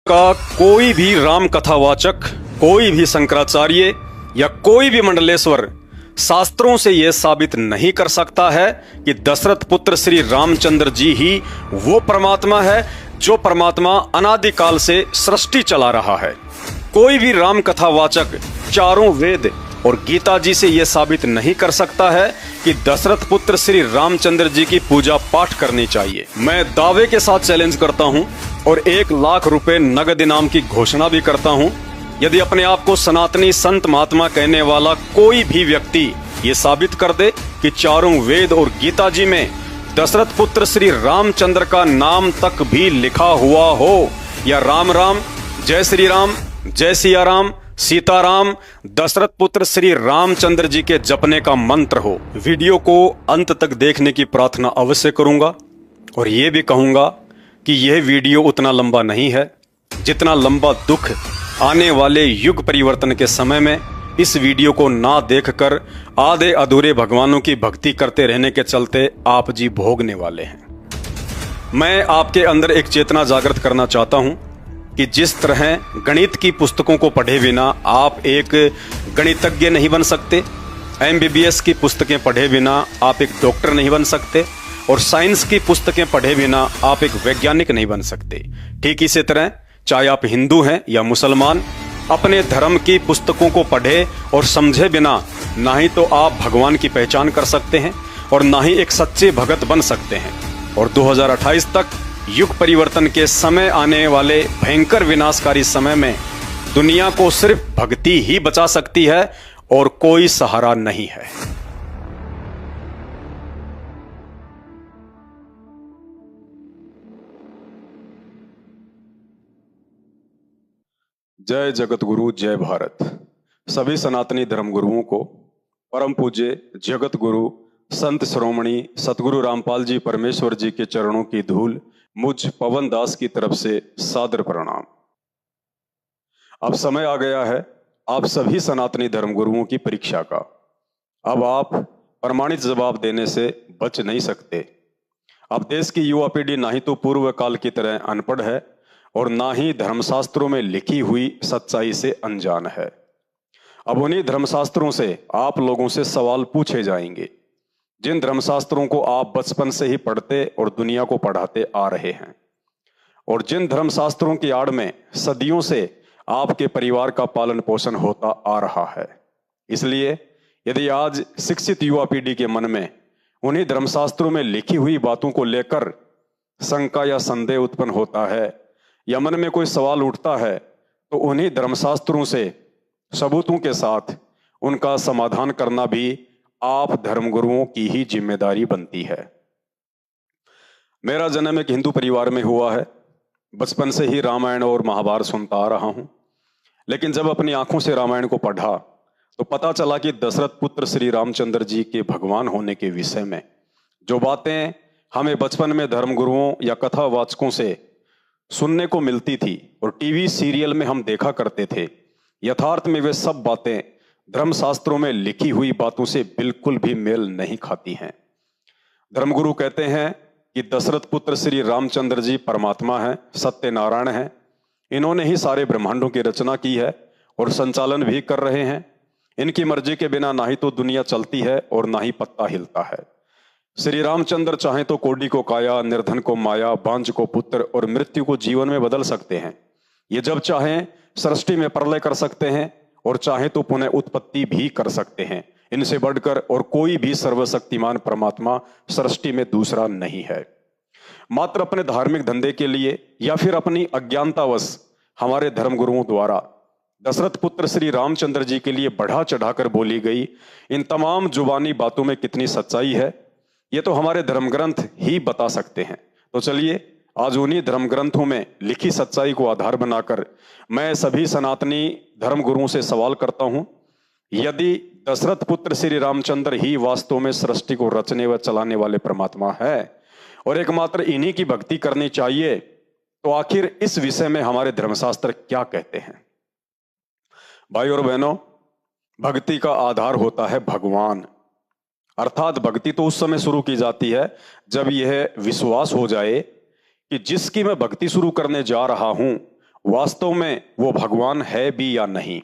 का कोई भी राम कथावाचक, कोई भी शंकराचार्य या कोई भी मंडलेश्वर शास्त्रों से यह साबित नहीं कर सकता है कि दशरथ पुत्र श्री रामचंद्र जी ही वो परमात्मा है जो परमात्मा अनादिकाल से सृष्टि चला रहा है। कोई भी राम कथावाचक चारों वेद और गीता जी से यह साबित नहीं कर सकता है कि दशरथ पुत्र श्री रामचंद्र जी की पूजा पाठ करनी चाहिए। मैं दावे के साथ चैलेंज करता हूं और 1 लाख रुपए नगद इनाम की घोषणा भी करता हूं, यदि अपने आप को सनातनी संत महात्मा कहने वाला कोई भी व्यक्ति ये साबित कर दे कि चारों वेद और गीता जी में दशरथ पुत्र श्री रामचंद्र का नाम तक भी लिखा हुआ हो, या राम राम, जय श्री राम, जय सिया राम, सीताराम, दशरथ पुत्र श्री रामचंद्र जी के जपने का मंत्र हो। वीडियो को अंत तक देखने की प्रार्थना अवश्य करूंगा और ये भी कहूंगा कि यह वीडियो उतना लंबा नहीं है जितना लंबा दुख आने वाले युग परिवर्तन के समय में इस वीडियो को ना देखकर आधे अधूरे भगवानों की भक्ति करते रहने के चलते आप जी भोगने वाले हैं। मैं आपके अंदर एक चेतना जागृत करना चाहता हूं कि जिस तरह गणित की पुस्तकों को पढ़े बिना आप एक गणितज्ञ नहीं बन सकते, MBBS की पुस्तकें पढ़े बिना आप एक डॉक्टर नहीं बन सकते, और साइंस की पुस्तकें पढ़े बिना आप एक वैज्ञानिक नहीं बन सकते, ठीक इसी तरह चाहे आप हिंदू हैं या मुसलमान, अपने धर्म की पुस्तकों को पढ़े और समझे बिना ना ही तो आप भगवान की पहचान कर सकते हैं और ना ही एक सच्चे भगत बन सकते हैं। और 2028 तक युग परिवर्तन के समय आने वाले भयंकर विनाशकारी समय में दुनिया को सिर्फ भक्ति ही बचा सकती है और कोई सहारा नहीं है। जय जगत गुरु, जय भारत। सभी सनातनी धर्म गुरुओं को परम पूज्य जगत गुरु संत श्रोमणी सतगुरु रामपाल जी परमेश्वर जी के चरणों की धूल मुझ पवन दास की तरफ से सादर प्रणाम। अब समय आ गया है आप सभी सनातनी धर्म गुरुओं की परीक्षा का। अब आप प्रमाणित जवाब देने से बच नहीं सकते। अब देश की युवा पीढ़ी ना ही तो पूर्व काल की तरह अनपढ़ है और ना ही धर्मशास्त्रों में लिखी हुई सच्चाई से अनजान है। अब उन्हीं धर्मशास्त्रों से आप लोगों से सवाल पूछे जाएंगे जिन धर्मशास्त्रों को आप बचपन से ही पढ़ते और दुनिया को पढ़ाते आ रहे हैं, और जिन धर्मशास्त्रों की आड़ में सदियों से आपके परिवार का पालन पोषण होता आ रहा है। इसलिए यदि आज शिक्षित युवा पीढ़ी के मन में उन्हीं धर्मशास्त्रों में लिखी हुई बातों को लेकर शंका या संदेह उत्पन्न होता है या मन में कोई सवाल उठता है, तो उन्हीं धर्मशास्त्रों से सबूतों के साथ उनका समाधान करना भी आप धर्मगुरुओं की ही जिम्मेदारी बनती है। मेरा जन्म एक हिंदू परिवार में हुआ है। बचपन से ही रामायण और महाभारत सुनता आ रहा हूं, लेकिन जब अपनी आंखों से रामायण को पढ़ा तो पता चला कि दशरथ पुत्र श्री रामचंद्र जी के भगवान होने के विषय में जो बातें हमें बचपन में धर्मगुरुओं या कथावाचकों से सुनने को मिलती थी और टीवी सीरियल में हम देखा करते थे, यथार्थ में वे सब बातें धर्मशास्त्रों में लिखी हुई बातों से बिल्कुल भी मेल नहीं खाती हैं। धर्मगुरु कहते हैं कि दशरथ पुत्र श्री रामचंद्र जी परमात्मा हैं, सत्यनारायण हैं। इन्होंने ही सारे ब्रह्मांडों की रचना की है और संचालन भी कर रहे हैं। इनकी मर्जी के बिना ना ही तो दुनिया चलती है और ना ही पत्ता हिलता है। श्री रामचंद्र चाहे तो कोढ़ी को काया, निर्धन को माया, बांझ को पुत्र और मृत्यु को जीवन में बदल सकते हैं। ये जब चाहें सृष्टि में प्रलय कर सकते हैं और चाहे तो पुनः उत्पत्ति भी कर सकते हैं। इनसे बढ़कर और कोई भी सर्वशक्तिमान परमात्मा सृष्टि में दूसरा नहीं है। मात्र अपने धार्मिक धंधे के लिए या फिर अपनी अज्ञानतावश हमारे धर्मगुरुओं द्वारा दशरथ पुत्र श्री रामचंद्र जी के लिए बढ़ा चढ़ाकर बोली गई इन तमाम जुबानी बातों में कितनी सच्चाई है, ये तो हमारे धर्म ग्रंथ ही बता सकते हैं। तो चलिए आज उन्हीं धर्म ग्रंथों में लिखी सच्चाई को आधार बनाकर मैं सभी सनातनी धर्म गुरुओं से सवाल करता हूं, यदि दशरथ पुत्र श्री रामचंद्र ही वास्तव में सृष्टि को रचने व चलाने वाले परमात्मा है और एकमात्र इन्हीं की भक्ति करनी चाहिए, तो आखिर इस विषय में हमारे धर्मशास्त्र क्या कहते हैं। भाई और बहनों, भक्ति का आधार होता है भगवान, अर्थात भक्ति तो उस समय शुरू की जाती है जब यह विश्वास हो जाए कि जिसकी मैं भक्ति शुरू करने जा रहा हूं वास्तव में वो भगवान है भी या नहीं,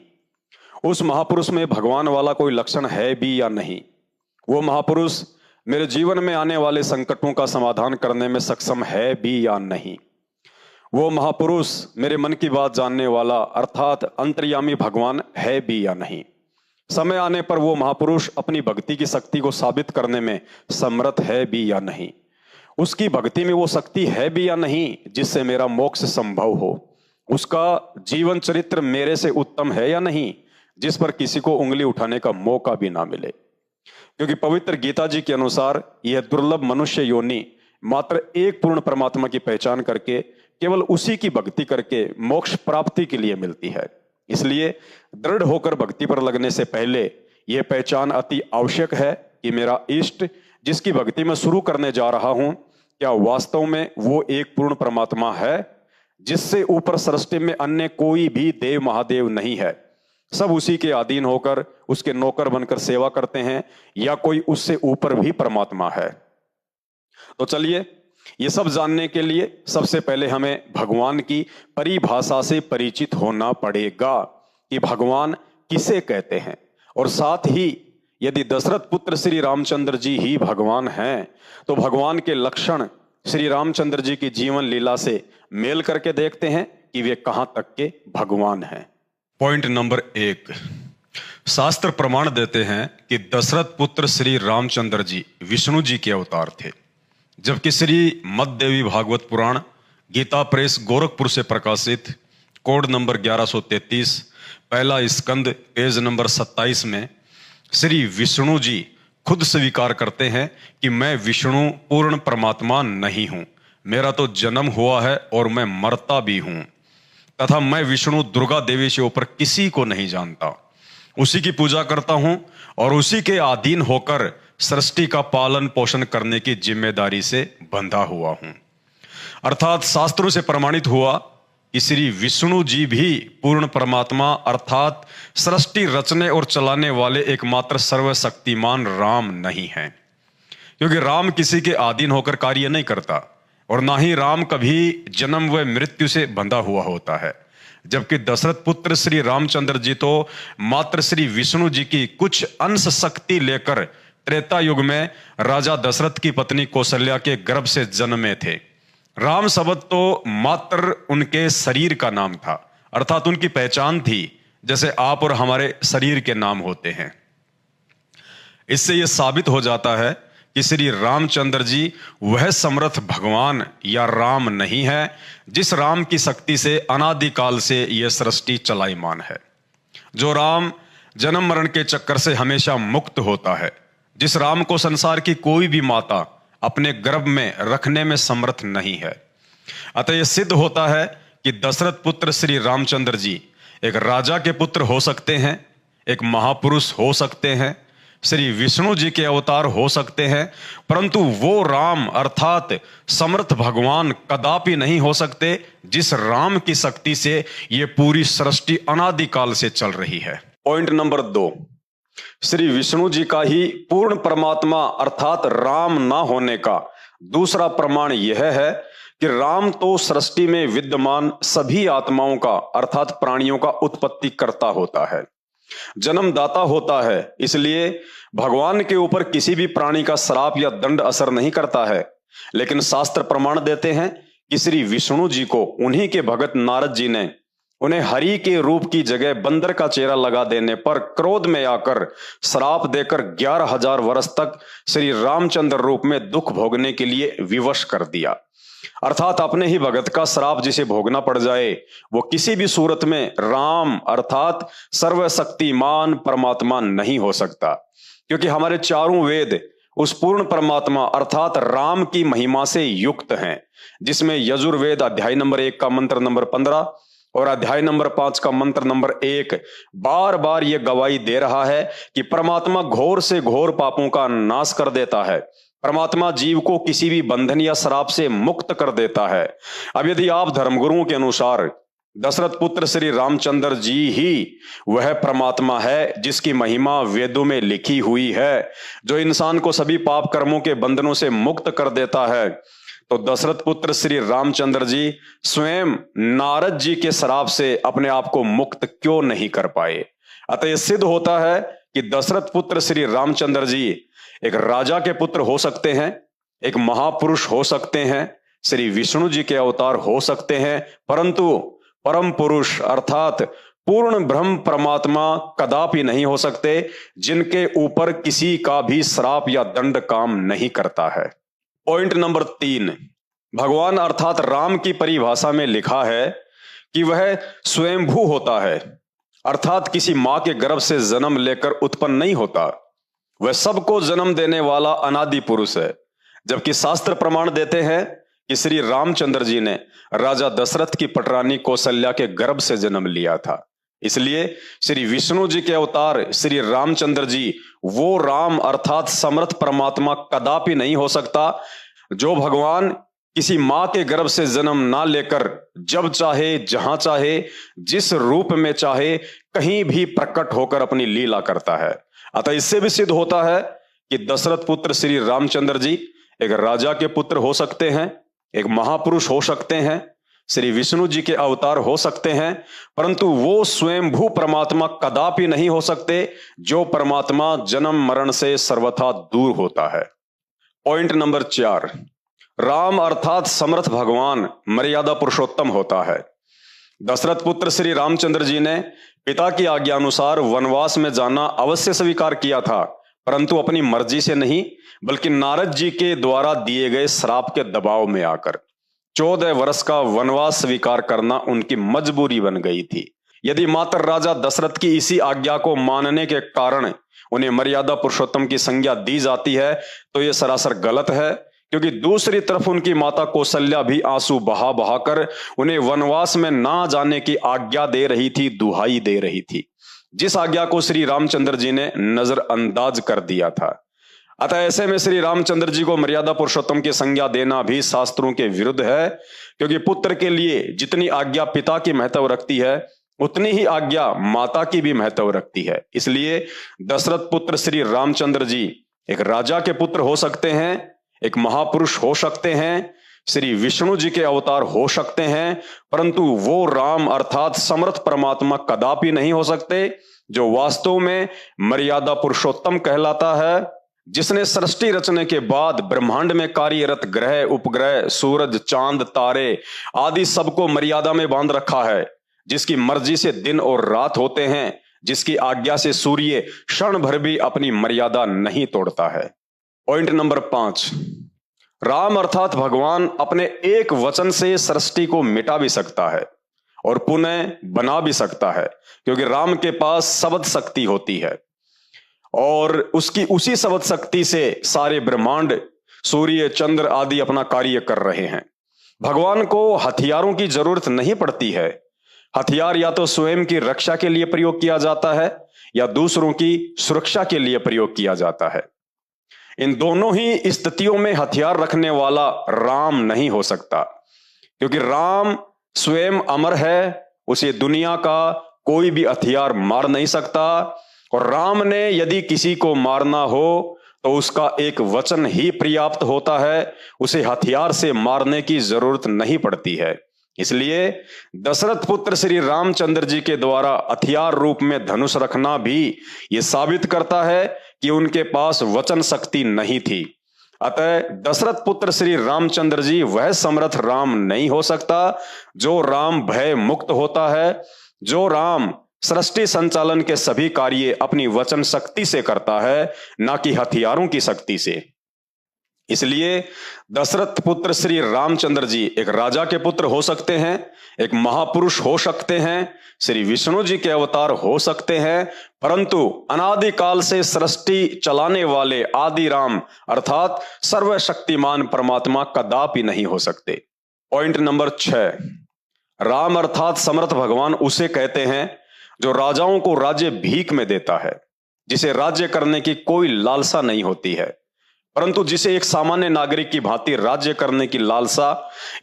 उस महापुरुष में भगवान वाला कोई लक्षण है भी या नहीं, वो महापुरुष मेरे जीवन में आने वाले संकटों का समाधान करने में सक्षम है भी या नहीं, वो महापुरुष मेरे मन की बात जानने वाला अर्थात अंतर्यामी भगवान है भी या नहीं, समय आने पर वो महापुरुष अपनी भक्ति की शक्ति को साबित करने में समर्थ है भी या नहीं, उसकी भक्ति में वो शक्ति है भी या नहीं जिससे मेरा मोक्ष संभव हो, उसका जीवन चरित्र मेरे से उत्तम है या नहीं जिस पर किसी को उंगली उठाने का मौका भी ना मिले। क्योंकि पवित्र गीता जी के अनुसार यह दुर्लभ मनुष्य योनि मात्र एक पूर्ण परमात्मा की पहचान करके केवल उसी की भक्ति करके मोक्ष प्राप्ति के लिए मिलती है। इसलिए दृढ़ होकर भक्ति पर लगने से पहले यह पहचान अति आवश्यक है कि मेरा इष्ट जिसकी भक्ति में शुरू करने जा रहा हूं, क्या वास्तव में वो एक पूर्ण परमात्मा है जिससे ऊपर सृष्टि में अन्य कोई भी देव महादेव नहीं है, सब उसी के अधीन होकर उसके नौकर बनकर सेवा करते हैं, या कोई उससे ऊपर भी परमात्मा है। तो चलिए ये सब जानने के लिए सबसे पहले हमें भगवान की परिभाषा से परिचित होना पड़ेगा कि भगवान किसे कहते हैं, और साथ ही यदि दशरथ पुत्र श्री रामचंद्र जी ही भगवान हैं तो भगवान के लक्षण श्री रामचंद्र जी की जीवन लीला से मेल करके देखते हैं कि वे कहां तक के भगवान हैं। पॉइंट नंबर 1, शास्त्र प्रमाण देते हैं कि दशरथ पुत्र श्री रामचंद्र जी विष्णु जी के अवतार थे, जबकि श्री मददेवी भागवत पुराण गीता प्रेस गोरखपुर से प्रकाशित कोड नंबर 1133 पहला स्कंद पेज नंबर 27 में श्री विष्णु जी खुद स्वीकार करते हैं कि मैं विष्णु पूर्ण परमात्मा नहीं हूं, मेरा तो जन्म हुआ है और मैं मरता भी हूं, तथा मैं विष्णु दुर्गा देवी से ऊपर किसी को नहीं जानता, उसी की पूजा करता हूं और उसी के अधीन होकर सृष्टि का पालन पोषण करने की जिम्मेदारी से बंधा हुआ हूं। अर्थात शास्त्रों से प्रमाणित हुआ कि श्री विष्णु जी भी पूर्ण परमात्मा अर्थात सृष्टि रचने और चलाने वाले एकमात्र सर्वशक्तिमान राम नहीं हैं, क्योंकि राम किसी के अधीन होकर कार्य नहीं करता और ना ही राम कभी जन्म व मृत्यु से बंधा हुआ होता है, जबकि दशरथ पुत्र श्री रामचंद्र जी तो मात्र श्री विष्णु जी की कुछ अंश शक्ति लेकर त्रेता युग में राजा दशरथ की पत्नी कौशल्या के गर्भ से जन्मे थे। राम शब्द तो मात्र उनके शरीर का नाम था, अर्थात उनकी पहचान थी, जैसे आप और हमारे शरीर के नाम होते हैं। इससे यह साबित हो जाता है कि श्री रामचंद्र जी वह समर्थ भगवान या राम नहीं है जिस राम की शक्ति से अनादिकाल से यह सृष्टि चलायमान है, जो राम जन्म मरण के चक्कर से हमेशा मुक्त होता है, जिस राम को संसार की कोई भी माता अपने गर्भ में रखने में समर्थ नहीं है। अतः यह सिद्ध होता है कि दशरथ पुत्र श्री रामचंद्र जी एक राजा के पुत्र हो सकते हैं, एक महापुरुष हो सकते हैं, श्री विष्णु जी के अवतार हो सकते हैं, परंतु वो राम अर्थात समर्थ भगवान कदापि नहीं हो सकते जिस राम की शक्ति से ये पूरी सृष्टि अनादिकाल से चल रही है। पॉइंट नंबर 2, श्री विष्णु जी का ही पूर्ण परमात्मा अर्थात राम ना होने का दूसरा प्रमाण यह है कि राम तो सृष्टि में विद्यमान सभी आत्माओं का अर्थात प्राणियों का उत्पत्ति करता होता है, जन्मदाता होता है, इसलिए भगवान के ऊपर किसी भी प्राणी का श्राप या दंड असर नहीं करता है। लेकिन शास्त्र प्रमाण देते हैं कि श्री विष्णु जी को उन्हीं के भगत नारद जी ने उन्हें हरि के रूप की जगह बंदर का चेहरा लगा देने पर क्रोध में आकर श्राप देकर 11,000 वर्ष तक श्री रामचंद्र रूप में दुख भोगने के लिए विवश कर दिया। अर्थात अपने ही भगत का श्राप जिसे भोगना पड़ जाए वो किसी भी सूरत में राम अर्थात सर्वशक्तिमान परमात्मा नहीं हो सकता, क्योंकि हमारे चारों वेद उस पूर्ण परमात्मा अर्थात राम की महिमा से युक्त हैं, जिसमें यजुर्वेद अध्याय नंबर 1 का मंत्र नंबर 15 और अध्याय नंबर 5 का मंत्र नंबर 1 बार बार यह गवाही दे रहा है कि परमात्मा घोर से घोर पापों का नाश कर देता है, परमात्मा जीव को किसी भी बंधन या श्राप से मुक्त कर देता है। अब यदि आप धर्मगुरुओं के अनुसार दशरथ पुत्र श्री रामचंद्र जी ही वह परमात्मा है जिसकी महिमा वेदों में लिखी हुई है, जो इंसान को सभी पाप कर्मों के बंधनों से मुक्त कर देता है, तो दशरथ पुत्र श्री रामचंद्र जी स्वयं नारद जी के श्राप से अपने आप को मुक्त क्यों नहीं कर पाए। अतः यह सिद्ध होता है कि दशरथ पुत्र श्री रामचंद्र जी एक राजा के पुत्र हो सकते हैं, एक महापुरुष हो सकते हैं, श्री विष्णु जी के अवतार हो सकते हैं, परंतु परम पुरुष अर्थात पूर्ण ब्रह्म परमात्मा कदापि नहीं हो सकते, जिनके ऊपर किसी का भी श्राप या दंड काम नहीं करता है। पॉइंट नंबर 3, भगवान अर्थात राम की परिभाषा में लिखा है कि वह स्वयंभू होता है, अर्थात किसी मां के गर्भ से जन्म लेकर उत्पन्न नहीं होता। वह सबको जन्म देने वाला अनादि पुरुष है, जबकि शास्त्र प्रमाण देते हैं कि श्री रामचंद्र जी ने राजा दशरथ की पटरानी कौशल्या के गर्भ से जन्म लिया था। इसलिए श्री विष्णु जी के अवतार श्री रामचंद्र जी वो राम अर्थात समर्थ परमात्मा कदापि नहीं हो सकता, जो भगवान किसी मां के गर्भ से जन्म ना लेकर जब चाहे, जहां चाहे, जिस रूप में चाहे, कहीं भी प्रकट होकर अपनी लीला करता है। अतः इससे भी सिद्ध होता है कि दशरथ पुत्र श्री रामचंद्र जी एक राजा के पुत्र हो सकते हैं, एक महापुरुष हो सकते हैं, श्री विष्णु जी के अवतार हो सकते हैं, परंतु वो स्वयंभू परमात्मा कदापि नहीं हो सकते, जो परमात्मा जन्म मरण से सर्वथा दूर होता है। पॉइंट नंबर 4, राम अर्थात समर्थ भगवान मर्यादा पुरुषोत्तम होता है। दशरथ पुत्र श्री रामचंद्र जी ने पिता की आज्ञा अनुसार वनवास में जाना अवश्य स्वीकार किया था, परंतु अपनी मर्जी से नहीं, बल्कि नारद जी के द्वारा दिए गए श्राप के दबाव में आकर 14 वर्ष का वनवास स्वीकार करना उनकी मजबूरी बन गई थी। यदि मात्र राजा दशरथ की इसी आज्ञा को मानने के कारण उन्हें मर्यादा पुरुषोत्तम की संज्ञा दी जाती है, तो यह सरासर गलत है, क्योंकि दूसरी तरफ उनकी माता कौशल्या भी आंसू बहा बहाकर उन्हें वनवास में ना जाने की आज्ञा दे रही थी, दुहाई दे रही थी, जिस आज्ञा को श्री रामचंद्र जी ने नजरअंदाज कर दिया था। अतः ऐसे में श्री रामचंद्र जी को मर्यादा पुरुषोत्तम की संज्ञा देना भी शास्त्रों के विरुद्ध है, क्योंकि पुत्र के लिए जितनी आज्ञा पिता की महत्व रखती है, उतनी ही आज्ञा माता की भी महत्व रखती है। इसलिए दशरथ पुत्र श्री रामचंद्र जी एक राजा के पुत्र हो सकते हैं, एक महापुरुष हो सकते हैं, श्री विष्णु जी के अवतार हो सकते हैं, परंतु वो राम अर्थात समर्थ परमात्मा कदापि नहीं हो सकते, जो वास्तव में मर्यादा पुरुषोत्तम कहलाता है, जिसने सृष्टि रचने के बाद ब्रह्मांड में कार्यरत ग्रह, उपग्रह, सूरज, चांद, तारे आदि सबको मर्यादा में बांध रखा है, जिसकी मर्जी से दिन और रात होते हैं, जिसकी आज्ञा से सूर्य क्षण भर भी अपनी मर्यादा नहीं तोड़ता है। पॉइंट नंबर 5, राम अर्थात भगवान अपने एक वचन से सृष्टि को मिटा भी सकता है और पुनः बना भी सकता है, क्योंकि राम के पास शब्द शक्ति होती है और उसकी उसी शब्द शक्ति से सारे ब्रह्मांड, सूर्य, चंद्र आदि अपना कार्य कर रहे हैं। भगवान को हथियारों की जरूरत नहीं पड़ती है। हथियार या तो स्वयं की रक्षा के लिए प्रयोग किया जाता है या दूसरों की सुरक्षा के लिए प्रयोग किया जाता है। इन दोनों ही स्थितियों में हथियार रखने वाला राम नहीं हो सकता, क्योंकि राम स्वयं अमर है, उसे दुनिया का कोई भी हथियार मार नहीं सकता, और राम ने यदि किसी को मारना हो तो उसका एक वचन ही पर्याप्त होता है, उसे हथियार से मारने की जरूरत नहीं पड़ती है। इसलिए दशरथ पुत्र श्री रामचंद्र जी के द्वारा हथियार रूप में धनुष रखना भी ये साबित करता है कि उनके पास वचन शक्ति नहीं थी। अतः दशरथ पुत्र श्री रामचंद्र जी वह समर्थ राम नहीं हो सकता, जो राम भय मुक्त होता है, जो राम सृष्टि संचालन के सभी कार्य अपनी वचन शक्ति से करता है, ना कि हथियारों की शक्ति से। इसलिए दशरथ पुत्र श्री रामचंद्र जी एक राजा के पुत्र हो सकते हैं, एक महापुरुष हो सकते हैं, श्री विष्णु जी के अवतार हो सकते हैं, परंतु अनादिकाल से सृष्टि चलाने वाले आदि राम अर्थात सर्वशक्तिमान परमात्मा कदापि नहीं हो सकते। पॉइंट नंबर 6, राम अर्थात समर्थ भगवान उसे कहते हैं जो राजाओं को राज्य भीख में देता है, जिसे राज्य करने की कोई लालसा नहीं होती है, परंतु जिसे एक सामान्य नागरिक की भांति राज्य करने की लालसा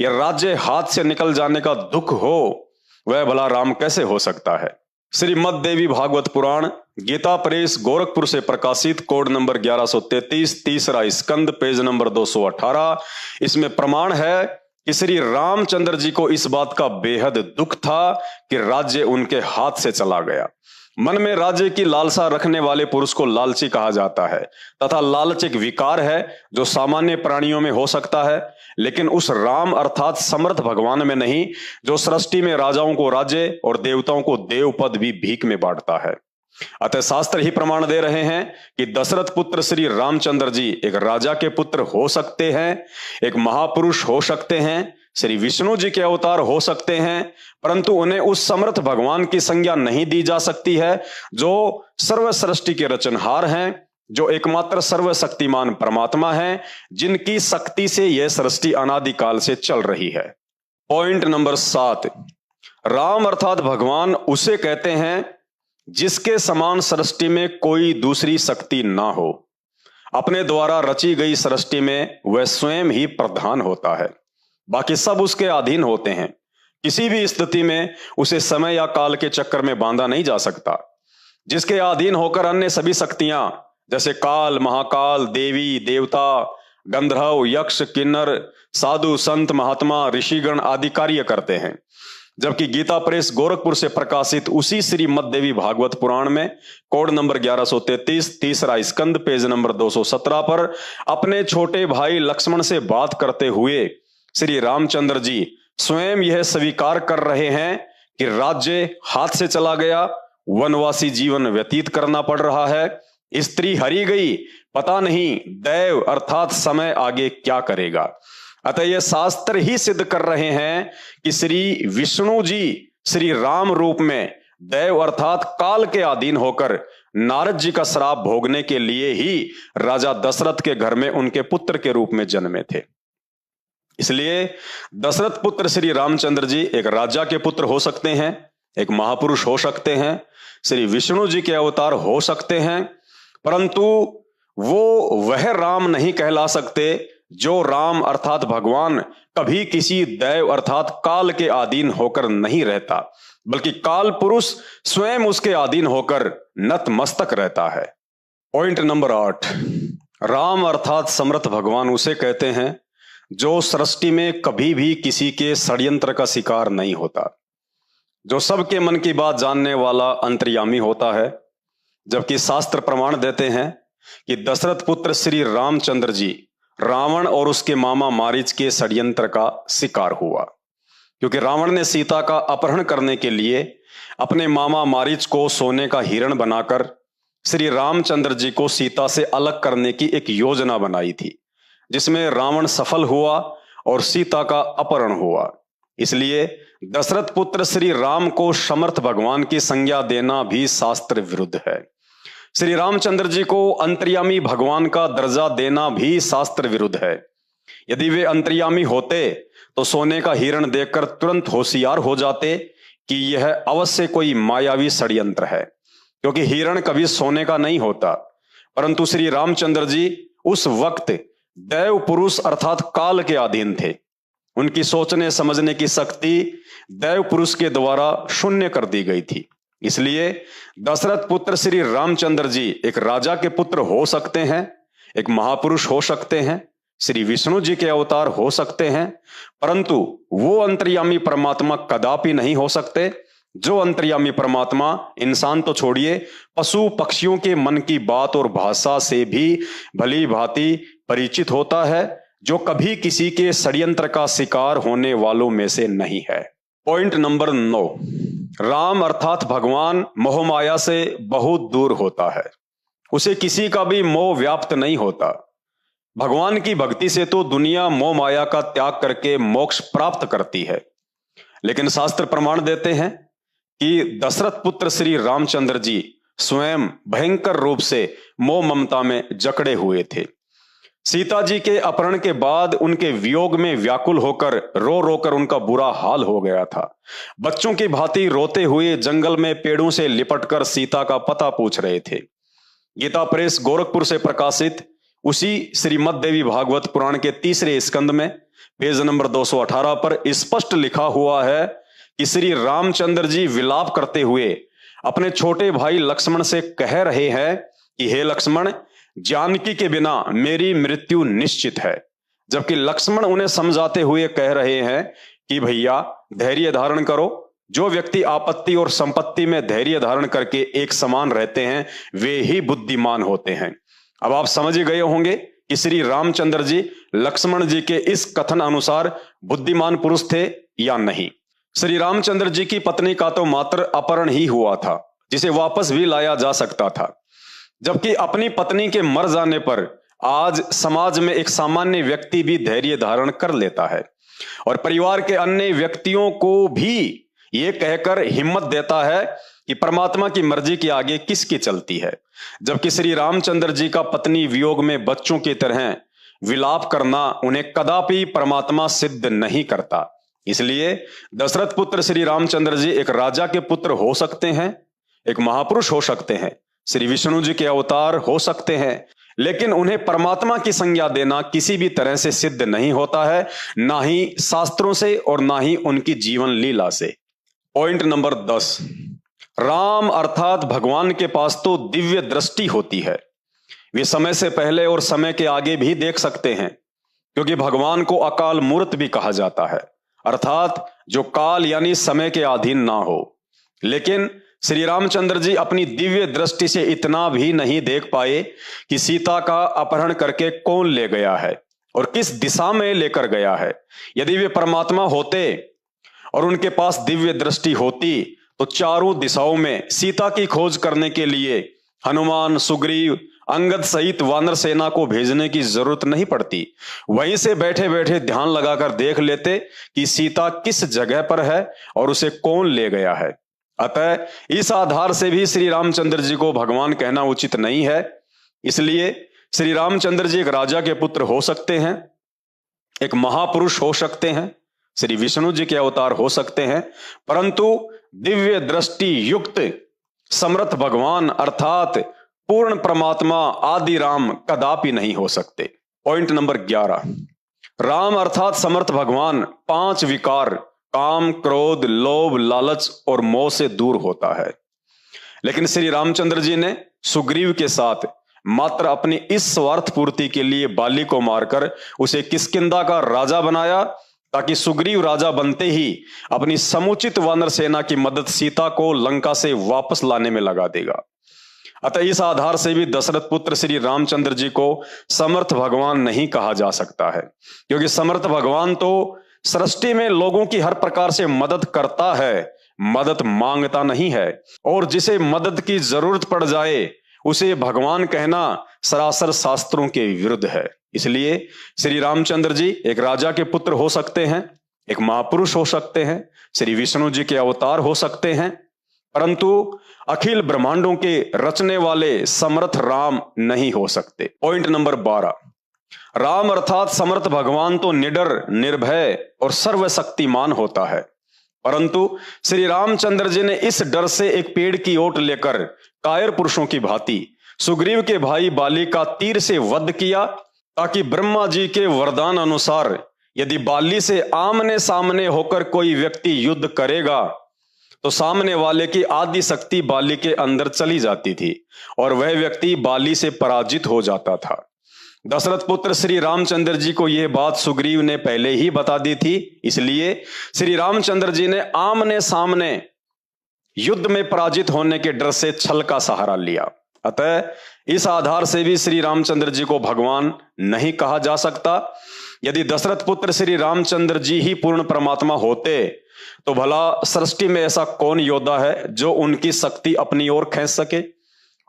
या राज्य हाथ से निकल जाने का दुख हो, वह भला राम कैसे हो सकता है। श्रीमद् देवी भागवत पुराण गीता प्रेस गोरखपुर से प्रकाशित, कोड नंबर 1133, तीसरा स्कंद, पेज नंबर 218। इसमें प्रमाण है कि श्री रामचंद्र जी को इस बात का बेहद दुख था कि राज्य उनके हाथ से चला गया। मन में राज्य की लालसा रखने वाले पुरुष को लालची कहा जाता है तथा लालच एक विकार है जो सामान्य प्राणियों में हो सकता है, लेकिन उस राम अर्थात समर्थ भगवान में नहीं, जो सृष्टि में राजाओं को राज्य और देवताओं को देव पद भी भीख में बांटता है। अतः शास्त्र ही प्रमाण दे रहे हैं कि दशरथ पुत्र श्री रामचंद्र जी एक राजा के पुत्र हो सकते हैं, एक महापुरुष हो सकते हैं, श्री विष्णु जी के अवतार हो सकते हैं, परंतु उन्हें उस समर्थ भगवान की संज्ञा नहीं दी जा सकती है जो सर्व सृष्टि के रचनहार हैं, जो एकमात्र सर्वशक्तिमान परमात्मा हैं, जिनकी शक्ति से यह सृष्टि अनादिकाल से चल रही है। पॉइंट नंबर 7, राम अर्थात भगवान उसे कहते हैं जिसके समान सृष्टि में कोई दूसरी शक्ति ना हो। अपने द्वारा रची गई सृष्टि में वह स्वयं ही प्रधान होता है, बाकी सब उसके अधीन होते हैं। किसी भी स्थिति में उसे समय या काल के चक्कर में बांधा नहीं जा सकता। जिसके अधीन होकर अन्य सभी शक्तियां जैसे काल, महाकाल, देवी देवता, गंधर्व, यक्ष, किन्नर, साधु, संत, महात्मा, ऋषिगण आदि कार्य करते हैं, जबकि गीता प्रेस गोरखपुर से प्रकाशित उसी श्रीमद् देवी भागवत पुराण में कोड नंबर 1133, तीसरा स्कंद, पेज नंबर 217 पर अपने छोटे भाई लक्ष्मण से बात करते हुए श्री रामचंद्र जी स्वयं यह स्वीकार कर रहे हैं कि राज्य हाथ से चला गया, वनवासी जीवन व्यतीत करना पड़ रहा है, स्त्री हरी गई, पता नहीं दैव अर्थात समय आगे क्या करेगा। अतः यह शास्त्र ही सिद्ध कर रहे हैं कि श्री विष्णु जी श्री राम रूप में दैव अर्थात काल के अधीन होकर नारद जी का श्राप भोगने के लिए ही राजा दशरथ के घर में उनके पुत्र के रूप में जन्मे थे। इसलिए दशरथ पुत्र श्री रामचंद्र जी एक राजा के पुत्र हो सकते हैं, एक महापुरुष हो सकते हैं, श्री विष्णु जी के अवतार हो सकते हैं, परंतु वो वह राम नहीं कहला सकते जो राम अर्थात भगवान कभी किसी दैव अर्थात काल के अधीन होकर नहीं रहता, बल्कि काल पुरुष स्वयं उसके अधीन होकर नतमस्तक रहता है। पॉइंट नंबर 8, राम अर्थात समर्थ भगवान उसे कहते हैं जो सृष्टि में कभी भी किसी के षड्यंत्र का शिकार नहीं होता, जो सबके मन की बात जानने वाला अंतर्यामी होता है। जबकि शास्त्र प्रमाण देते हैं कि दशरथ पुत्र श्री रामचंद्र जी रावण और उसके मामा मारीच के षड्यंत्र का शिकार हुआ, क्योंकि रावण ने सीता का अपहरण करने के लिए अपने मामा मारीच को सोने का हिरण बनाकर श्री रामचंद्र जी को सीता से अलग करने की एक योजना बनाई थी, जिसमें रावण सफल हुआ और सीता का अपहरण हुआ। इसलिए दशरथ पुत्र श्री राम को समर्थ भगवान की संज्ञा देना भी शास्त्र विरुद्ध है। श्री रामचंद्र जी को अंतर्यामी भगवान का दर्जा देना भी शास्त्र विरुद्ध है। यदि वे अंतर्यामी होते तो सोने का हिरण देखकर तुरंत होशियार हो जाते कि यह अवश्य कोई मायावी षड्यंत्र है, क्योंकि हिरण कभी सोने का नहीं होता। परंतु श्री रामचंद्र जी उस वक्त दैव पुरुष अर्थात काल के अधीन थे। उनकी सोचने समझने की शक्ति दैव पुरुष के द्वारा शून्य कर दी गई थी। इसलिए दशरथ पुत्र श्री रामचंद्र जी एक राजा के पुत्र हो सकते हैं, एक महापुरुष हो सकते हैं, श्री विष्णु जी के अवतार हो सकते हैं, परंतु वो अंतर्यामी परमात्मा कदापि नहीं हो सकते जो अंतर्यामी परमात्मा इंसान तो छोड़िए, पशु पक्षियों के मन की बात और भाषा से भी भली भांति परिचित होता है, जो कभी किसी के षड्यंत्र का शिकार होने वालों में से नहीं है। पॉइंट नंबर 9, राम अर्थात भगवान मोहमाया से बहुत दूर होता है, उसे किसी का भी मोह व्याप्त नहीं होता। भगवान की भक्ति से तो दुनिया मोह माया का त्याग करके मोक्ष प्राप्त करती है, लेकिन शास्त्र प्रमाण देते हैं कि दशरथ पुत्र श्री रामचंद्र जी स्वयं भयंकर रूप से मोह ममता में जकड़े हुए थे। सीता जी के अपहरण के बाद उनके वियोग में व्याकुल होकर रो रोकर उनका बुरा हाल हो गया था। बच्चों की भांति रोते हुए जंगल में पेड़ों से लिपटकर सीता का पता पूछ रहे थे। गीता प्रेस गोरखपुर से प्रकाशित उसी श्रीमद् देवी भागवत पुराण के तीसरे स्कंद में पेज नंबर 218 पर स्पष्ट लिखा हुआ है कि श्री रामचंद्र जी विलाप करते हुए अपने छोटे भाई लक्ष्मण से कह रहे हैं कि हे लक्ष्मण, जानकी के बिना मेरी मृत्यु निश्चित है। जबकि लक्ष्मण उन्हें समझाते हुए कह रहे हैं कि भैया धैर्य धारण करो। जो व्यक्ति आपत्ति और संपत्ति में धैर्य धारण करके एक समान रहते हैं वे ही बुद्धिमान होते हैं। अब आप समझ गए होंगे कि श्री रामचंद्र जी लक्ष्मण जी के इस कथन अनुसार बुद्धिमान पुरुष थे या नहीं। श्री रामचंद्र जी की पत्नी का तो मात्र अपहरण ही हुआ था, जिसे वापस भी लाया जा सकता था। जबकि अपनी पत्नी के मर जाने पर आज समाज में एक सामान्य व्यक्ति भी धैर्य धारण कर लेता है और परिवार के अन्य व्यक्तियों को भी ये कहकर हिम्मत देता है कि परमात्मा की मर्जी के आगे किसकी चलती है। जबकि श्री रामचंद्र जी का पत्नी वियोग में बच्चों की तरह विलाप करना उन्हें कदापि परमात्मा सिद्ध नहीं करता। इसलिए दशरथ पुत्र श्री रामचंद्र जी एक राजा के पुत्र हो सकते हैं, एक महापुरुष हो सकते हैं, श्री विष्णु जी के अवतार हो सकते हैं, लेकिन उन्हें परमात्मा की संज्ञा देना किसी भी तरह से सिद्ध नहीं होता है, ना ही शास्त्रों से और ना ही उनकी जीवन लीला से। पॉइंट नंबर 10, राम अर्थात भगवान के पास तो दिव्य दृष्टि होती है। वे समय से पहले और समय के आगे भी देख सकते हैं, क्योंकि भगवान को अकाल मूर्त भी कहा जाता है, अर्थात जो काल यानी समय के अधीन ना हो। लेकिन श्री रामचंद्र जी अपनी दिव्य दृष्टि से इतना भी नहीं देख पाए कि सीता का अपहरण करके कौन ले गया है और किस दिशा में लेकर गया है। यदि वे परमात्मा होते और उनके पास दिव्य दृष्टि होती तो चारों दिशाओं में सीता की खोज करने के लिए हनुमान, सुग्रीव, अंगद सहित वानर सेना को भेजने की जरूरत नहीं पड़ती। वहीं से बैठे बैठे ध्यान लगाकर देख लेते कि सीता किस जगह पर है और उसे कौन ले गया है। अतः इस आधार से भी श्री रामचंद्र जी को भगवान कहना उचित नहीं है। इसलिए श्री रामचंद्र जी एक राजा के पुत्र हो सकते हैं, एक महापुरुष हो सकते हैं, श्री विष्णु जी के अवतार हो सकते हैं, परंतु दिव्य दृष्टि युक्त समर्थ भगवान अर्थात पूर्ण परमात्मा आदि राम कदापि नहीं हो सकते। पॉइंट नंबर 11, राम अर्थात समर्थ भगवान 5 विकार काम, क्रोध, लोभ, लालच और मोह से दूर होता है। लेकिन श्री रामचंद्र जी ने सुग्रीव के साथ मात्र अपनी इस स्वार्थ पूर्ति के लिए बाली को मारकर उसे किष्किंधा का राजा बनाया, ताकि सुग्रीव राजा बनते ही अपनी समुचित वानर सेना की मदद सीता को लंका से वापस लाने में लगा देगा। अतः इस आधार से भी दशरथ पुत्र श्री रामचंद्र जी को समर्थ भगवान नहीं कहा जा सकता है, क्योंकि समर्थ भगवान तो सृष्टि में लोगों की हर प्रकार से मदद करता है, मदद मांगता नहीं है। और जिसे मदद की जरूरत पड़ जाए उसे भगवान कहना सरासर शास्त्रों के विरुद्ध है। इसलिए श्री रामचंद्र जी एक राजा के पुत्र हो सकते हैं, एक महापुरुष हो सकते हैं, श्री विष्णु जी के अवतार हो सकते हैं, परंतु अखिल ब्रह्मांडों के रचने वाले समर्थ राम नहीं हो सकते। पॉइंट नंबर 12, राम अर्थात समर्थ भगवान तो निडर, निर्भय और सर्वशक्तिमान होता है, परंतु श्री रामचंद्र जी ने इस डर से एक पेड़ की ओट लेकर कायर पुरुषों की भांति सुग्रीव के भाई बाली का तीर से वध किया, ताकि ब्रह्मा जी के वरदान अनुसार यदि बाली से आमने सामने होकर कोई व्यक्ति युद्ध करेगा तो सामने वाले की आदि शक्ति बाली के अंदर चली जाती थी और वह व्यक्ति बाली से पराजित हो जाता था। दशरथ पुत्र श्री रामचंद्र जी को यह बात सुग्रीव ने पहले ही बता दी थी, इसलिए श्री रामचंद्र जी ने आमने सामने युद्ध में पराजित होने के डर से छल का सहारा लिया। अतः इस आधार से भी श्री रामचंद्र जी को भगवान नहीं कहा जा सकता। यदि दशरथ पुत्र श्री रामचंद्र जी ही पूर्ण परमात्मा होते तो भला सृष्टि में ऐसा कौन योद्धा है जो उनकी शक्ति अपनी ओर खींच सके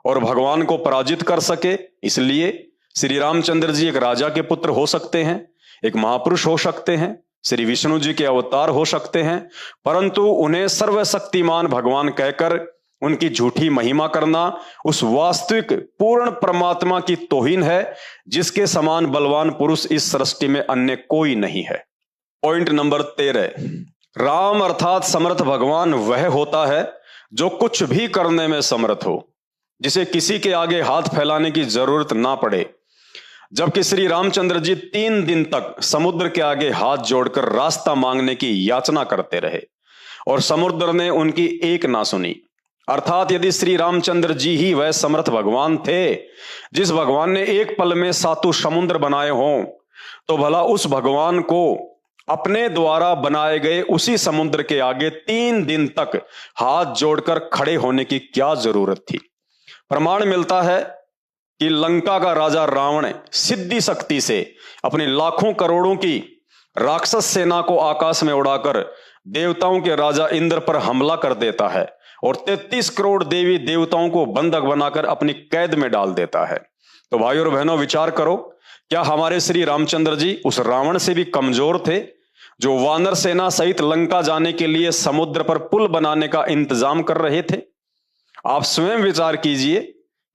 और भगवान को पराजित कर सके। इसलिए श्री रामचंद्र जी एक राजा के पुत्र हो सकते हैं, एक महापुरुष हो सकते हैं, श्री विष्णु जी के अवतार हो सकते हैं, परंतु उन्हें सर्वशक्तिमान भगवान कहकर उनकी झूठी महिमा करना उस वास्तविक पूर्ण परमात्मा की तौहीन है जिसके समान बलवान पुरुष इस सृष्टि में अन्य कोई नहीं है। पॉइंट नंबर 13, राम अर्थात समर्थ भगवान वह होता है जो कुछ भी करने में समर्थ हो, जिसे किसी के आगे हाथ फैलाने की जरूरत ना पड़े। जबकि श्री रामचंद्र जी 3 दिन तक समुद्र के आगे हाथ जोड़कर रास्ता मांगने की याचना करते रहे और समुद्र ने उनकी एक ना सुनी अर्थात यदि श्री रामचंद्र जी ही वह समर्थ भगवान थे जिस भगवान ने एक पल में सातों समुद्र बनाए हों, तो भला उस भगवान को अपने द्वारा बनाए गए उसी समुद्र के आगे 3 दिन तक हाथ जोड़कर खड़े होने की क्या जरूरत थी। प्रमाण मिलता है कि लंका का राजा रावण सिद्धि शक्ति से अपनी लाखों करोड़ों की राक्षस सेना को आकाश में उड़ाकर देवताओं के राजा इंद्र पर हमला कर देता है और 33 करोड़ देवी देवताओं को बंधक बनाकर अपनी कैद में डाल देता है। तो भाइयों और बहनों, विचार करो, क्या हमारे श्री रामचंद्र जी उस रावण से भी कमजोर थे जो वानर सेना सहित लंका जाने के लिए समुद्र पर पुल बनाने का इंतजाम कर रहे थे? आप स्वयं विचार कीजिए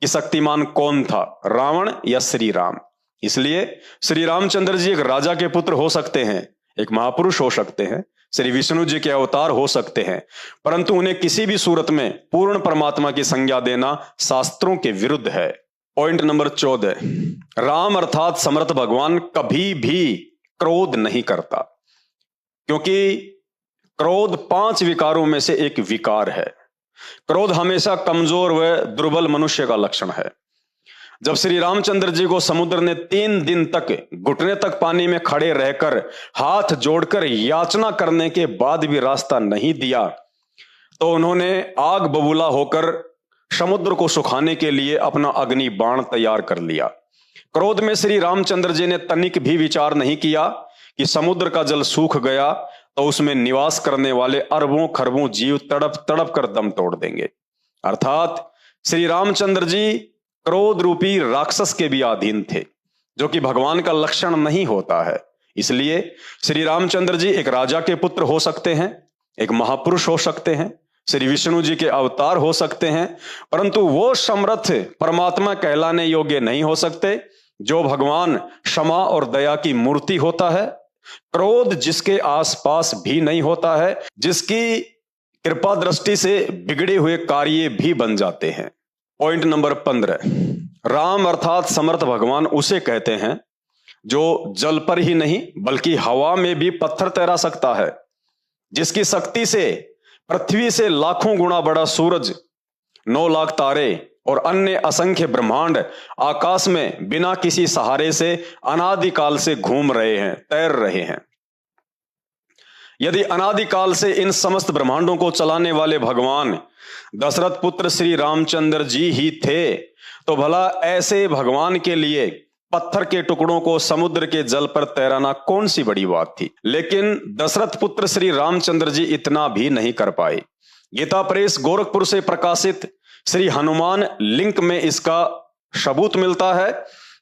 कि शक्तिमान कौन था, रावण या श्री राम। इसलिए श्री रामचंद्र जी एक राजा के पुत्र हो सकते हैं, एक महापुरुष हो सकते हैं, श्री विष्णु जी के अवतार हो सकते हैं, परंतु उन्हें किसी भी सूरत में पूर्ण परमात्मा की संज्ञा देना शास्त्रों के विरुद्ध है। पॉइंट नंबर 14, राम अर्थात समर्थ भगवान कभी भी क्रोध नहीं करता, क्योंकि क्रोध 5 विकारों में से एक विकार है। क्रोध हमेशा कमजोर व दुर्बल मनुष्य का लक्षण है। जब श्री रामचंद्र जी को समुद्र ने 3 दिन तक घुटने तक पानी में खड़े रहकर हाथ जोड़कर याचना करने के बाद भी रास्ता नहीं दिया, तो उन्होंने आग बबूला होकर समुद्र को सुखाने के लिए अपना अग्नि बाण तैयार कर लिया। क्रोध में श्री रामचंद्र जी ने तनिक भी विचार नहीं किया कि समुद्र का जल सूख गया तो उसमें निवास करने वाले अरबों खरबों जीव तड़प तड़प कर दम तोड़ देंगे। अर्थात श्री रामचंद्र जी क्रोध रूपी राक्षस के भी अधीन थे, जो कि भगवान का लक्षण नहीं होता है। इसलिए श्री रामचंद्र जी एक राजा के पुत्र हो सकते हैं, एक महापुरुष हो सकते हैं, श्री विष्णु जी के अवतार हो सकते हैं, परंतु वो समर्थ परमात्मा कहलाने योग्य नहीं हो सकते जो भगवान क्षमा और दया की मूर्ति होता है, क्रोध जिसके आसपास भी नहीं होता है, जिसकी कृपा दृष्टि से बिगड़े हुए कार्य भी बन जाते हैं। पॉइंट नंबर 15, राम अर्थात समर्थ भगवान उसे कहते हैं जो जल पर ही नहीं बल्कि हवा में भी पत्थर तैरा सकता है, जिसकी शक्ति से पृथ्वी से लाखों गुना बड़ा सूरज, 9 लाख तारे और अन्य असंख्य ब्रह्मांड आकाश में बिना किसी सहारे से अनादिकाल से घूम रहे हैं, तैर रहे हैं। यदि अनादिकाल से इन समस्त ब्रह्मांडों को चलाने वाले भगवान दशरथ पुत्र श्री रामचंद्र जी ही थे, तो भला ऐसे भगवान के लिए पत्थर के टुकड़ों को समुद्र के जल पर तैराना कौन सी बड़ी बात थी। लेकिन दशरथ पुत्र श्री रामचंद्र जी इतना भी नहीं कर पाए। गीता प्रेस गोरखपुर से प्रकाशित श्री हनुमान लिंक में इसका सबूत मिलता है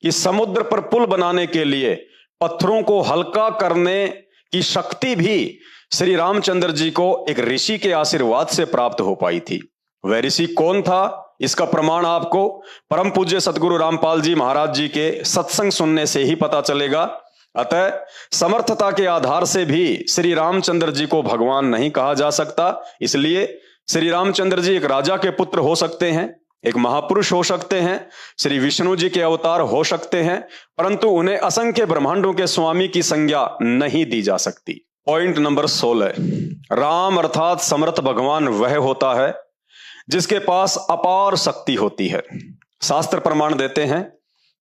कि समुद्र पर पुल बनाने के लिए पत्थरों को हल्का करने की शक्ति भी श्री रामचंद्र जी को एक ऋषि के आशीर्वाद से प्राप्त हो पाई थी। वह ऋषि कौन था, इसका प्रमाण आपको परम पूज्य सतगुरु रामपाल जी महाराज जी के सत्संग सुनने से ही पता चलेगा। अतः समर्थता के आधार से भी श्री रामचंद्र जी को भगवान नहीं कहा जा सकता। इसलिए श्री रामचंद्र जी एक राजा के पुत्र हो सकते हैं, एक महापुरुष हो सकते हैं, श्री विष्णु जी के अवतार हो सकते हैं, परंतु उन्हें असंख्य ब्रह्मांडों के स्वामी की संज्ञा नहीं दी जा सकती। पॉइंट नंबर 16, राम अर्थात समर्थ भगवान वह होता है जिसके पास अपार शक्ति होती है। शास्त्र प्रमाण देते हैं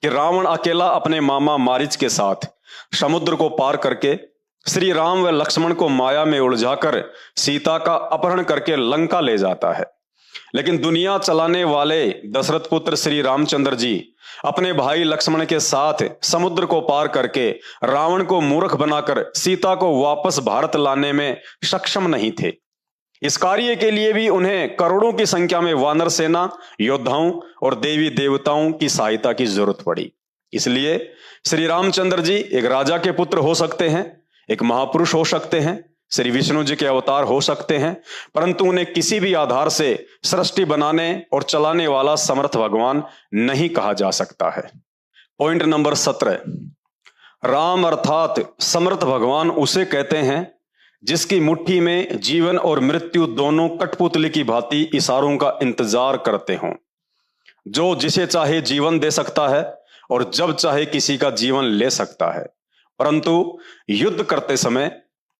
कि रावण अकेला अपने मामा मारीच के साथ समुद्र को पार करके श्री राम व लक्ष्मण को माया में उलझाकर सीता का अपहरण करके लंका ले जाता है। लेकिन दुनिया चलाने वाले दशरथ पुत्र श्री रामचंद्र जी अपने भाई लक्ष्मण के साथ समुद्र को पार करके रावण को मूर्ख बनाकर सीता को वापस भारत लाने में सक्षम नहीं थे। इस कार्य के लिए भी उन्हें करोड़ों की संख्या में वानर सेना, योद्धाओं और देवी देवताओं की सहायता की जरूरत पड़ी। इसलिए श्री रामचंद्र जी एक राजा के पुत्र हो सकते हैं, एक महापुरुष हो सकते हैं, श्री विष्णु जी के अवतार हो सकते हैं, परंतु उन्हें किसी भी आधार से सृष्टि बनाने और चलाने वाला समर्थ भगवान नहीं कहा जा सकता है। पॉइंट नंबर 17, राम अर्थात समर्थ भगवान उसे कहते हैं जिसकी मुट्ठी में जीवन और मृत्यु दोनों कठपुतली की भांति इशारों का इंतजार करते हों, जो जिसे चाहे जीवन दे सकता है और जब चाहे किसी का जीवन ले सकता है। परंतु युद्ध करते समय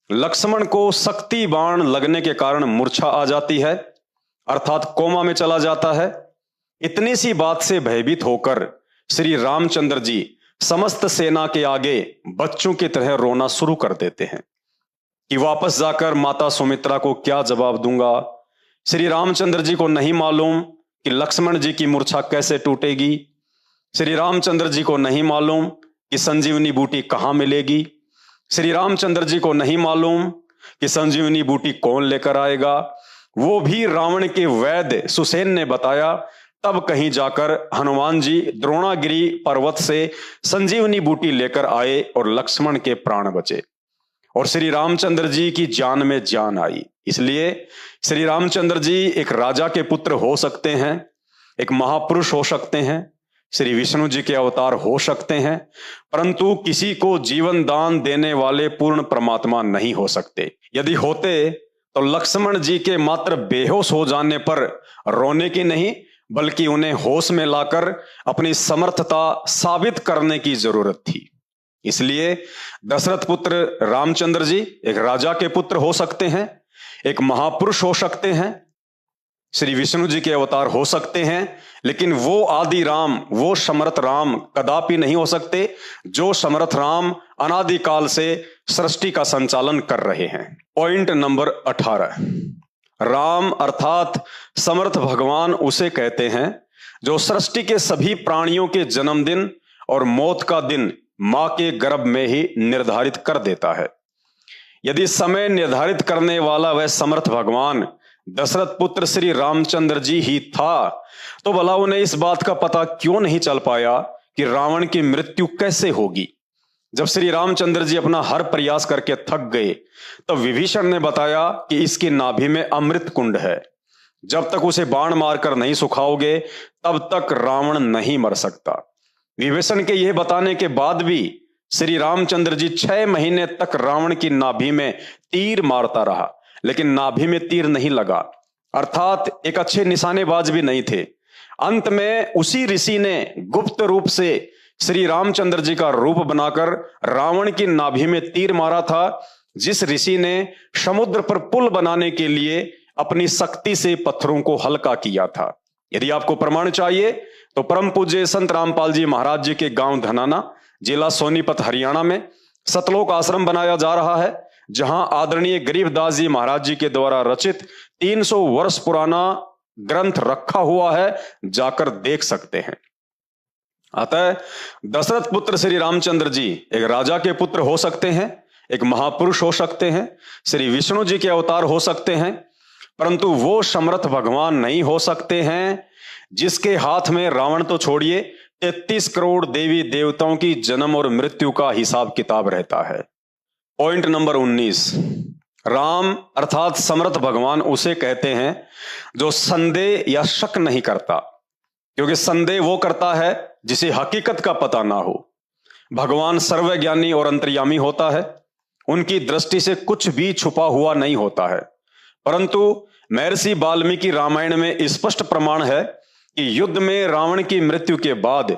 लक्ष्मण को शक्ति बाण लगने के कारण मूर्छा आ जाती है अर्थात कोमा में चला जाता है। इतनी सी बात से भयभीत होकर श्री रामचंद्र जी समस्त सेना के आगे बच्चों की तरह रोना शुरू कर देते हैं कि वापस जाकर माता सुमित्रा को क्या जवाब दूंगा। श्री रामचंद्र जी को नहीं मालूम कि लक्ष्मण जी की मूर्छा कैसे टूटेगी। श्री रामचंद्र जी को नहीं मालूम कि संजीवनी बूटी कहां मिलेगी। श्री रामचंद्र जी को नहीं मालूम कि संजीवनी बूटी कौन लेकर आएगा। वो भी रावण के वैद्य सुसेन ने बताया। तब कहीं जाकर हनुमान जी द्रोणागिरी पर्वत से संजीवनी बूटी लेकर आए और लक्ष्मण के प्राण बचे और श्री रामचंद्र जी की जान में जान आई। इसलिए श्री रामचंद्र जी एक राजा के पुत्र हो सकते हैं, एक महापुरुष हो सकते हैं, श्री विष्णु जी के अवतार हो सकते हैं, परंतु किसी को जीवन दान देने वाले पूर्ण परमात्मा नहीं हो सकते। यदि होते तो लक्ष्मण जी के मात्र बेहोश हो जाने पर रोने की नहीं बल्कि उन्हें होश में लाकर अपनी समर्थता साबित करने की जरूरत थी। इसलिए दशरथ पुत्र रामचंद्र जी एक राजा के पुत्र हो सकते हैं, एक महापुरुष हो सकते हैं, श्री विष्णु जी के अवतार हो सकते हैं, लेकिन वो आदि राम, वो समर्थ राम कदापि नहीं हो सकते जो समर्थ राम अनादिकाल से सृष्टि का संचालन कर रहे हैं। पॉइंट नंबर 18, राम अर्थात समर्थ भगवान उसे कहते हैं जो सृष्टि के सभी प्राणियों के जन्मदिन और मौत का दिन मां के गर्भ में ही निर्धारित कर देता है। यदि समय निर्धारित करने वाला वह समर्थ भगवान दशरथ पुत्र श्री रामचंद्र जी ही था, तो भला उन्हें इस बात का पता क्यों नहीं चल पाया कि रावण की मृत्यु कैसे होगी। जब श्री रामचंद्र जी अपना हर प्रयास करके थक गए तब विभीषण ने बताया कि इसकी नाभि में अमृत कुंड है, जब तक उसे बाण मारकर नहीं सुखाओगे तब तक रावण नहीं मर सकता। विभीषण के यह बताने के बाद भी श्री रामचंद्र जी 6 महीने तक रावण की नाभि में तीर मारता रहा, लेकिन नाभि में तीर नहीं लगा, अर्थात एक अच्छे निशानेबाज भी नहीं थे। अंत में उसी ऋषि ने गुप्त रूप से श्री रामचंद्र जी का रूप बनाकर रावण की नाभि में तीर मारा था, जिस ऋषि ने समुद्र पर पुल बनाने के लिए अपनी शक्ति से पत्थरों को हल्का किया था। यदि आपको प्रमाण चाहिए तो परम पूज्य संत रामपाल जी महाराज जी के गांव धनाना, जिला सोनीपत, हरियाणा में सतलोक आश्रम बनाया जा रहा है, जहां आदरणीय गरीबदास जी महाराज जी के द्वारा रचित 300 वर्ष पुराना ग्रंथ रखा हुआ है, जाकर देख सकते हैं। अतः दशरथ पुत्र श्री रामचंद्र जी एक राजा के पुत्र हो सकते हैं, एक महापुरुष हो सकते हैं, श्री विष्णु जी के अवतार हो सकते हैं, परंतु वो समर्थ भगवान नहीं हो सकते हैं जिसके हाथ में रावण तो छोड़िए 33 करोड़ देवी देवताओं की जन्म और मृत्यु का हिसाब किताब रहता है। पॉइंट नंबर 19, राम अर्थात समर्थ भगवान उसे कहते हैं जो संदेह या शक नहीं करता, क्योंकि संदेह वो करता है जिसे हकीकत का पता ना हो। भगवान सर्वज्ञानी और अंतर्यामी होता है, उनकी दृष्टि से कुछ भी छुपा हुआ नहीं होता है, परंतु महर्षि वाल्मीकि रामायण में स्पष्ट प्रमाण है कि युद्ध में रावण की मृत्यु के बाद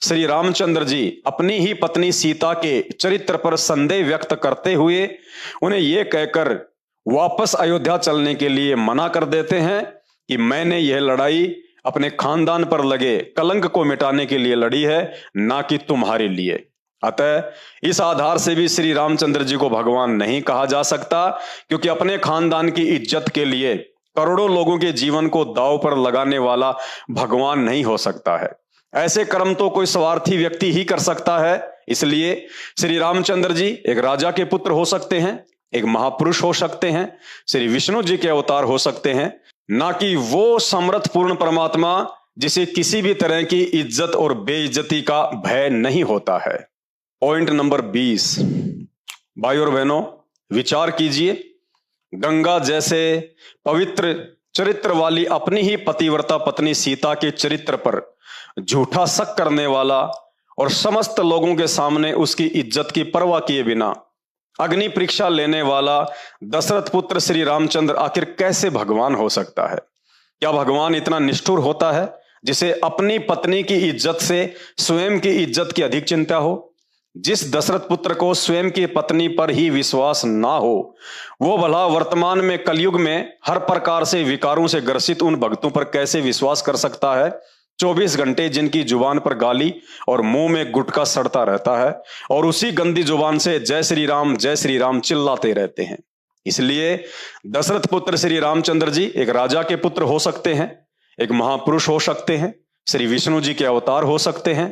श्री रामचंद्र जी अपनी ही पत्नी सीता के चरित्र पर संदेह व्यक्त करते हुए उन्हें यह कहकर वापस अयोध्या चलने के लिए मना कर देते हैं कि मैंने यह लड़ाई अपने खानदान पर लगे कलंक को मिटाने के लिए लड़ी है, ना कि तुम्हारे लिए। अतः इस आधार से भी श्री रामचंद्र जी को भगवान नहीं कहा जा सकता, क्योंकि अपने खानदान की इज्जत के लिए करोड़ों लोगों के जीवन को दांव पर लगाने वाला भगवान नहीं हो सकता है। ऐसे कर्म तो कोई स्वार्थी व्यक्ति ही कर सकता है। इसलिए श्री रामचंद्र जी एक राजा के पुत्र हो सकते हैं, एक महापुरुष हो सकते हैं, श्री विष्णु जी के अवतार हो सकते हैं, ना कि वो समर्थ पूर्ण परमात्मा जिसे किसी भी तरह की इज्जत और बेइज्जती का भय नहीं होता है। पॉइंट नंबर 20, भाई और बहनों विचार कीजिए, गंगा जैसे पवित्र चरित्र वाली अपनी ही पतिव्रता पत्नी सीता के चरित्र पर झूठा शक करने वाला और समस्त लोगों के सामने उसकी इज्जत की परवाह किए बिना अग्नि परीक्षा लेने वाला दशरथ पुत्र श्री रामचंद्र आखिर कैसे भगवान हो सकता है? क्या भगवान इतना निष्ठुर होता है जिसे अपनी पत्नी की इज्जत से स्वयं की इज्जत की अधिक चिंता हो? जिस दशरथ पुत्र को स्वयं की पत्नी पर ही विश्वास ना हो, वो भला वर्तमान में कलयुग में हर प्रकार से विकारों से ग्रसित उन भक्तों पर कैसे विश्वास कर सकता है 24 घंटे जिनकी जुबान पर गाली और मुंह में गुटखा सड़ता रहता है और उसी गंदी जुबान से जय श्री राम चिल्लाते रहते हैं। इसलिए दशरथ पुत्र श्री रामचंद्र जी एक राजा के पुत्र हो सकते हैं, एक महापुरुष हो सकते हैं, श्री विष्णु जी के अवतार हो सकते हैं,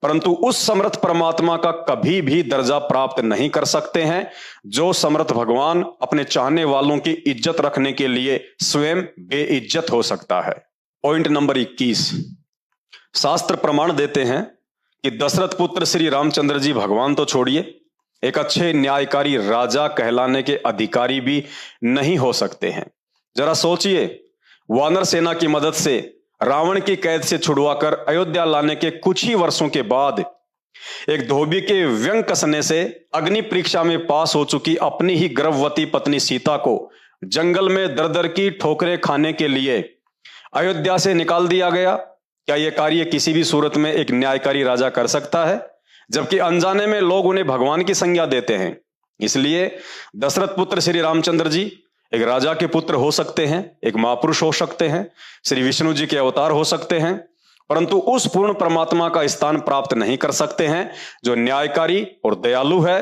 परंतु उस समर्थ परमात्मा का कभी भी दर्जा प्राप्त नहीं कर सकते हैं जो समर्थ भगवान अपने चाहने वालों की इज्जत रखने के लिए स्वयं बेइज्जत हो सकता है। पॉइंट नंबर 21, शास्त्र प्रमाण देते हैं कि दशरथ पुत्र श्री रामचंद्र जी भगवान तो छोड़िए, एक अच्छे न्यायकारी राजा कहलाने के अधिकारी भी नहीं हो सकते हैं। जरा सोचिए, वानर सेना की मदद से रावण की कैद से छुड़वाकर अयोध्या लाने के कुछ ही वर्षों के बाद एक धोबी के व्यंग कसने से अग्नि परीक्षा में पास हो चुकी अपनी ही गर्भवती पत्नी सीता को जंगल में दर दर की ठोकरें खाने के लिए अयोध्या से निकाल दिया गया। क्या यह कार्य किसी भी सूरत में एक न्यायकारी राजा कर सकता है, जबकि अनजाने में लोग उन्हें भगवान की संज्ञा देते हैं। इसलिए दशरथ पुत्र श्री रामचंद्र जी एक राजा के पुत्र हो सकते हैं, एक महापुरुष हो सकते हैं, श्री विष्णु जी के अवतार हो सकते हैं, परंतु उस पूर्ण परमात्मा का स्थान प्राप्त नहीं कर सकते हैं जो न्यायकारी और दयालु है।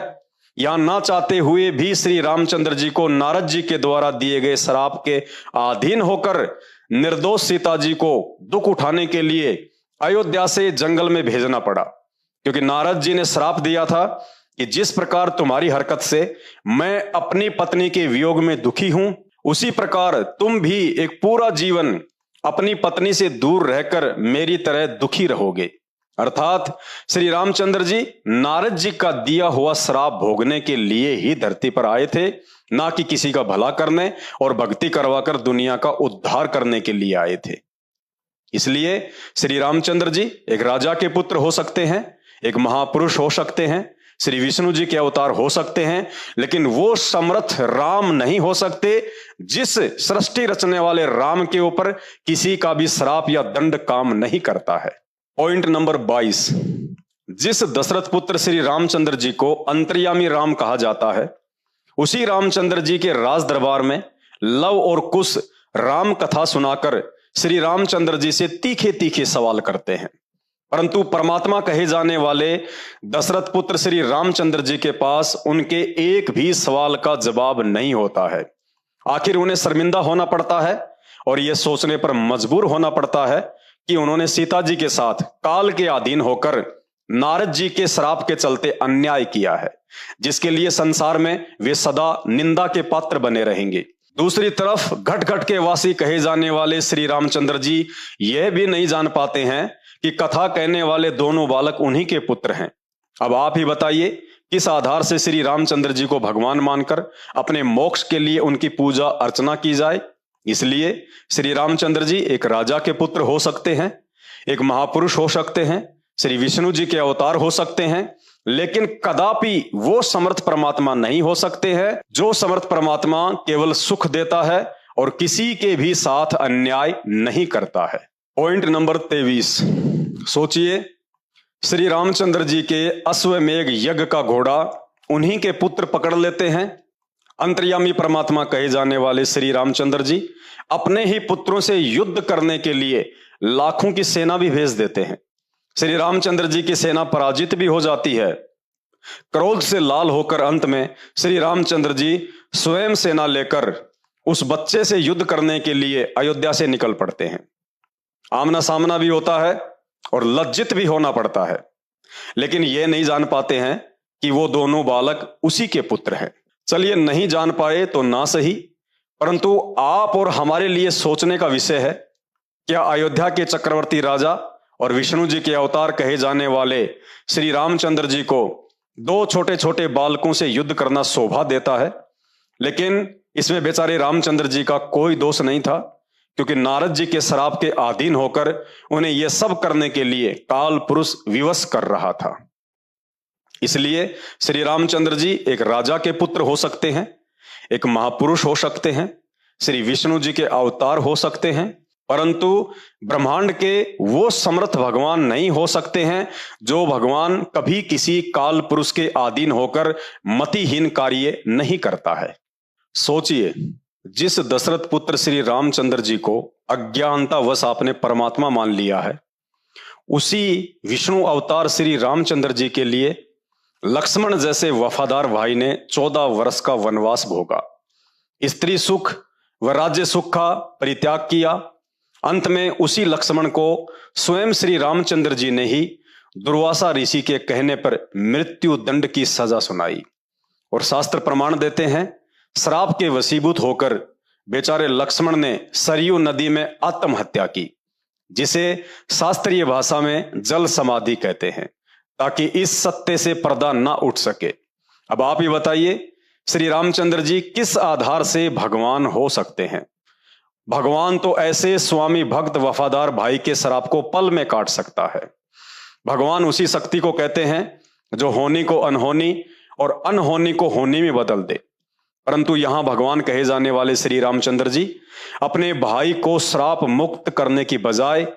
यहां ना चाहते हुए भी श्री रामचंद्र जी को नारद जी के द्वारा दिए गए श्राप के अधीन होकर निर्दोष सीता जी को दुख उठाने के लिए अयोध्या से जंगल में भेजना पड़ा, क्योंकि नारद जी ने श्राप दिया था कि जिस प्रकार तुम्हारी हरकत से मैं अपनी पत्नी के वियोग में दुखी हूं, उसी प्रकार तुम भी एक पूरा जीवन अपनी पत्नी से दूर रहकर मेरी तरह दुखी रहोगे। अर्थात श्री रामचंद्र जी नारद जी का दिया हुआ श्राप भोगने के लिए ही धरती पर आए थे, ना कि किसी का भला करने और भक्ति करवाकर दुनिया का उद्धार करने के लिए आए थे। इसलिए श्री रामचंद्र जी एक राजा के पुत्र हो सकते हैं, एक महापुरुष हो सकते हैं, श्री विष्णु जी के अवतार हो सकते हैं, लेकिन वो समर्थ राम नहीं हो सकते जिस सृष्टि रचने वाले राम के ऊपर किसी का भी श्राप या दंड काम नहीं करता है। पॉइंट नंबर 22, जिस दशरथ पुत्र श्री रामचंद्र जी को अंतर्यामी राम कहा जाता है, उसी रामचंद्र जी के राज दरबार में लव और कुश राम कथा सुनाकर श्री रामचंद्र जी से तीखे तीखे सवाल करते हैं, परंतु परमात्मा कहे जाने वाले दशरथ पुत्र श्री रामचंद्र जी के पास उनके एक भी सवाल का जवाब नहीं होता है। आखिर उन्हें शर्मिंदा होना पड़ता है और यह सोचने पर मजबूर होना पड़ता है कि उन्होंने सीता जी के साथ काल के अधीन होकर नारद जी के श्राप के चलते अन्याय किया है, जिसके लिए संसार में वे सदा निंदा के पात्र बने रहेंगे। दूसरी तरफ घट घट के वासी कहे जाने वाले श्री रामचंद्र जी यह भी नहीं जान पाते हैं कि कथा कहने वाले दोनों बालक उन्हीं के पुत्र हैं। अब आप ही बताइए, किस आधार से श्री रामचंद्र जी को भगवान मानकर अपने मोक्ष के लिए उनकी पूजा अर्चना की जाए। इसलिए श्री रामचंद्र जी एक राजा के पुत्र हो सकते हैं, एक महापुरुष हो सकते हैं, श्री विष्णु जी के अवतार हो सकते हैं, लेकिन कदापि वो समर्थ परमात्मा नहीं हो सकते हैं जो समर्थ परमात्मा केवल सुख देता है और किसी के भी साथ अन्याय नहीं करता है। पॉइंट नंबर 23, सोचिए, श्री रामचंद्र जी के अश्वमेघ यज्ञ का घोड़ा उन्हीं के पुत्र पकड़ लेते हैं। अंतर्यामी परमात्मा कहे जाने वाले श्री रामचंद्र जी अपने ही पुत्रों से युद्ध करने के लिए लाखों की सेना भी भेज देते हैं। श्री रामचंद्र जी की सेना पराजित भी हो जाती है। क्रोध से लाल होकर अंत में श्री रामचंद्र जी स्वयं सेना लेकर उस बच्चे से युद्ध करने के लिए अयोध्या से निकल पड़ते हैं। आमना सामना भी होता है और लज्जित भी होना पड़ता है, लेकिन यह नहीं जान पाते हैं कि वो दोनों बालक उसी के पुत्र हैं। चलिए, नहीं जान पाए तो ना सही, परंतु आप और हमारे लिए सोचने का विषय है, क्या अयोध्या के चक्रवर्ती राजा और विष्णु जी के अवतार कहे जाने वाले श्री रामचंद्र जी को दो छोटे छोटे बालकों से युद्ध करना शोभा देता है? लेकिन इसमें बेचारे रामचंद्र जी का कोई दोष नहीं था, क्योंकि नारद जी के श्राप के अधीन होकर उन्हें यह सब करने के लिए काल पुरुष विवश कर रहा था। इसलिए श्री रामचंद्र जी एक राजा के पुत्र हो सकते हैं, एक महापुरुष हो सकते हैं, श्री विष्णु जी के अवतार हो सकते हैं, परंतु ब्रह्मांड के वो समर्थ भगवान नहीं हो सकते हैं जो भगवान कभी किसी काल पुरुष के अधीन होकर मतिहीन कार्य नहीं करता है। सोचिए, जिस दशरथ पुत्र श्री रामचंद्र जी को अज्ञानतावश आपने परमात्मा मान लिया है, उसी विष्णु अवतार श्री रामचंद्र जी के लिए लक्ष्मण जैसे वफादार भाई ने 14 वर्ष का वनवास भोगा, स्त्री सुख व राज्य सुख का परित्याग किया। अंत में उसी लक्ष्मण को स्वयं श्री रामचंद्र जी ने ही दुर्वासा ऋषि के कहने पर मृत्यु दंड की सजा सुनाई। और शास्त्र प्रमाण देते हैं, श्राप के वशीभूत होकर बेचारे लक्ष्मण ने सरयू नदी में आत्महत्या की, जिसे शास्त्रीय भाषा में जल समाधि कहते हैं, ताकि इस सत्य से पर्दा ना उठ सके। अब आप ही बताइए, श्री रामचंद्र जी किस आधार से भगवान हो सकते हैं? भगवान तो ऐसे स्वामी भक्त वफादार भाई के श्राप को पल में काट सकता है। भगवान उसी शक्ति को कहते हैं जो होनी को अनहोनी और अनहोनी को होनी में बदल दे। परंतु यहां भगवान कहे जाने वाले श्री रामचंद्र जी अपने भाई को श्राप मुक्त करने की बजाय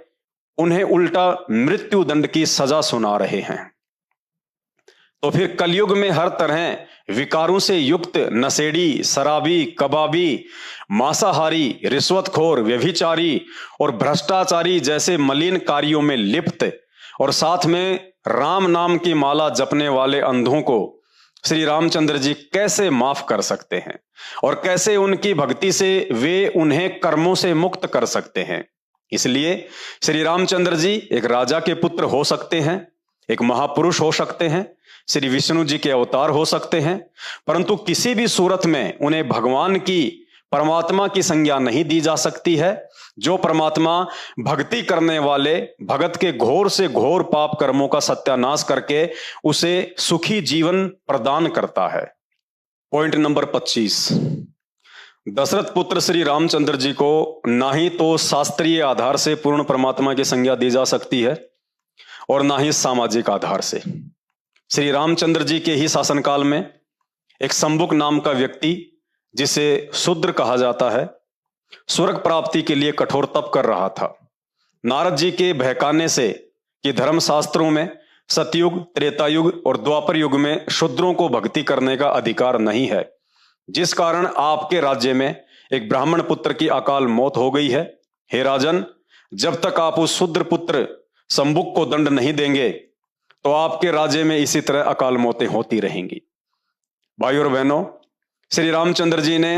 उन्हें उल्टा मृत्यु दंड की सजा सुना रहे हैं। तो फिर कलयुग में हर तरह विकारों से युक्त नशेड़ी, शराबी, कबाबी, मांसाहारी, रिश्वतखोर, व्यभिचारी और भ्रष्टाचारी जैसे मलिन कार्यों में लिप्त और साथ में राम नाम की माला जपने वाले अंधों को श्री रामचंद्र जी कैसे माफ कर सकते हैं और कैसे उनकी भक्ति से वे उन्हें कर्मों से मुक्त कर सकते हैं? इसलिए श्री रामचंद्र जी एक राजा के पुत्र हो सकते हैं, एक महापुरुष हो सकते हैं, श्री विष्णु जी के अवतार हो सकते हैं, परंतु किसी भी सूरत में उन्हें भगवान की, परमात्मा की संज्ञा नहीं दी जा सकती है। जो परमात्मा भक्ति करने वाले भगत के घोर से घोर पाप कर्मों का सत्यानाश करके उसे सुखी जीवन प्रदान करता है। पॉइंट नंबर 25, दशरथ पुत्र श्री रामचंद्र जी को ना ही तो शास्त्रीय आधार से पूर्ण परमात्मा की संज्ञा दी जा सकती है और ना ही सामाजिक आधार से। श्री रामचंद्र जी के ही शासनकाल में एक शंबुक नाम का व्यक्ति, जिसे शूद्र कहा जाता है, स्वर्ग प्राप्ति के लिए कठोर तप कर रहा था। नारद जी के बहकाने से कि धर्मशास्त्रों में सतयुग, त्रेतायुग और द्वापर युग में शूद्रों को भक्ति करने का अधिकार नहीं है, जिस कारण आपके राज्य में एक ब्राह्मण पुत्र की अकाल मौत हो गई है। हे राजन, जब तक आप उस शूद्र पुत्र शंबुक को दंड नहीं देंगे तो आपके राज्य में इसी तरह अकाल मौतें होती रहेंगी। भाइयों और बहनों, श्री रामचंद्र जी ने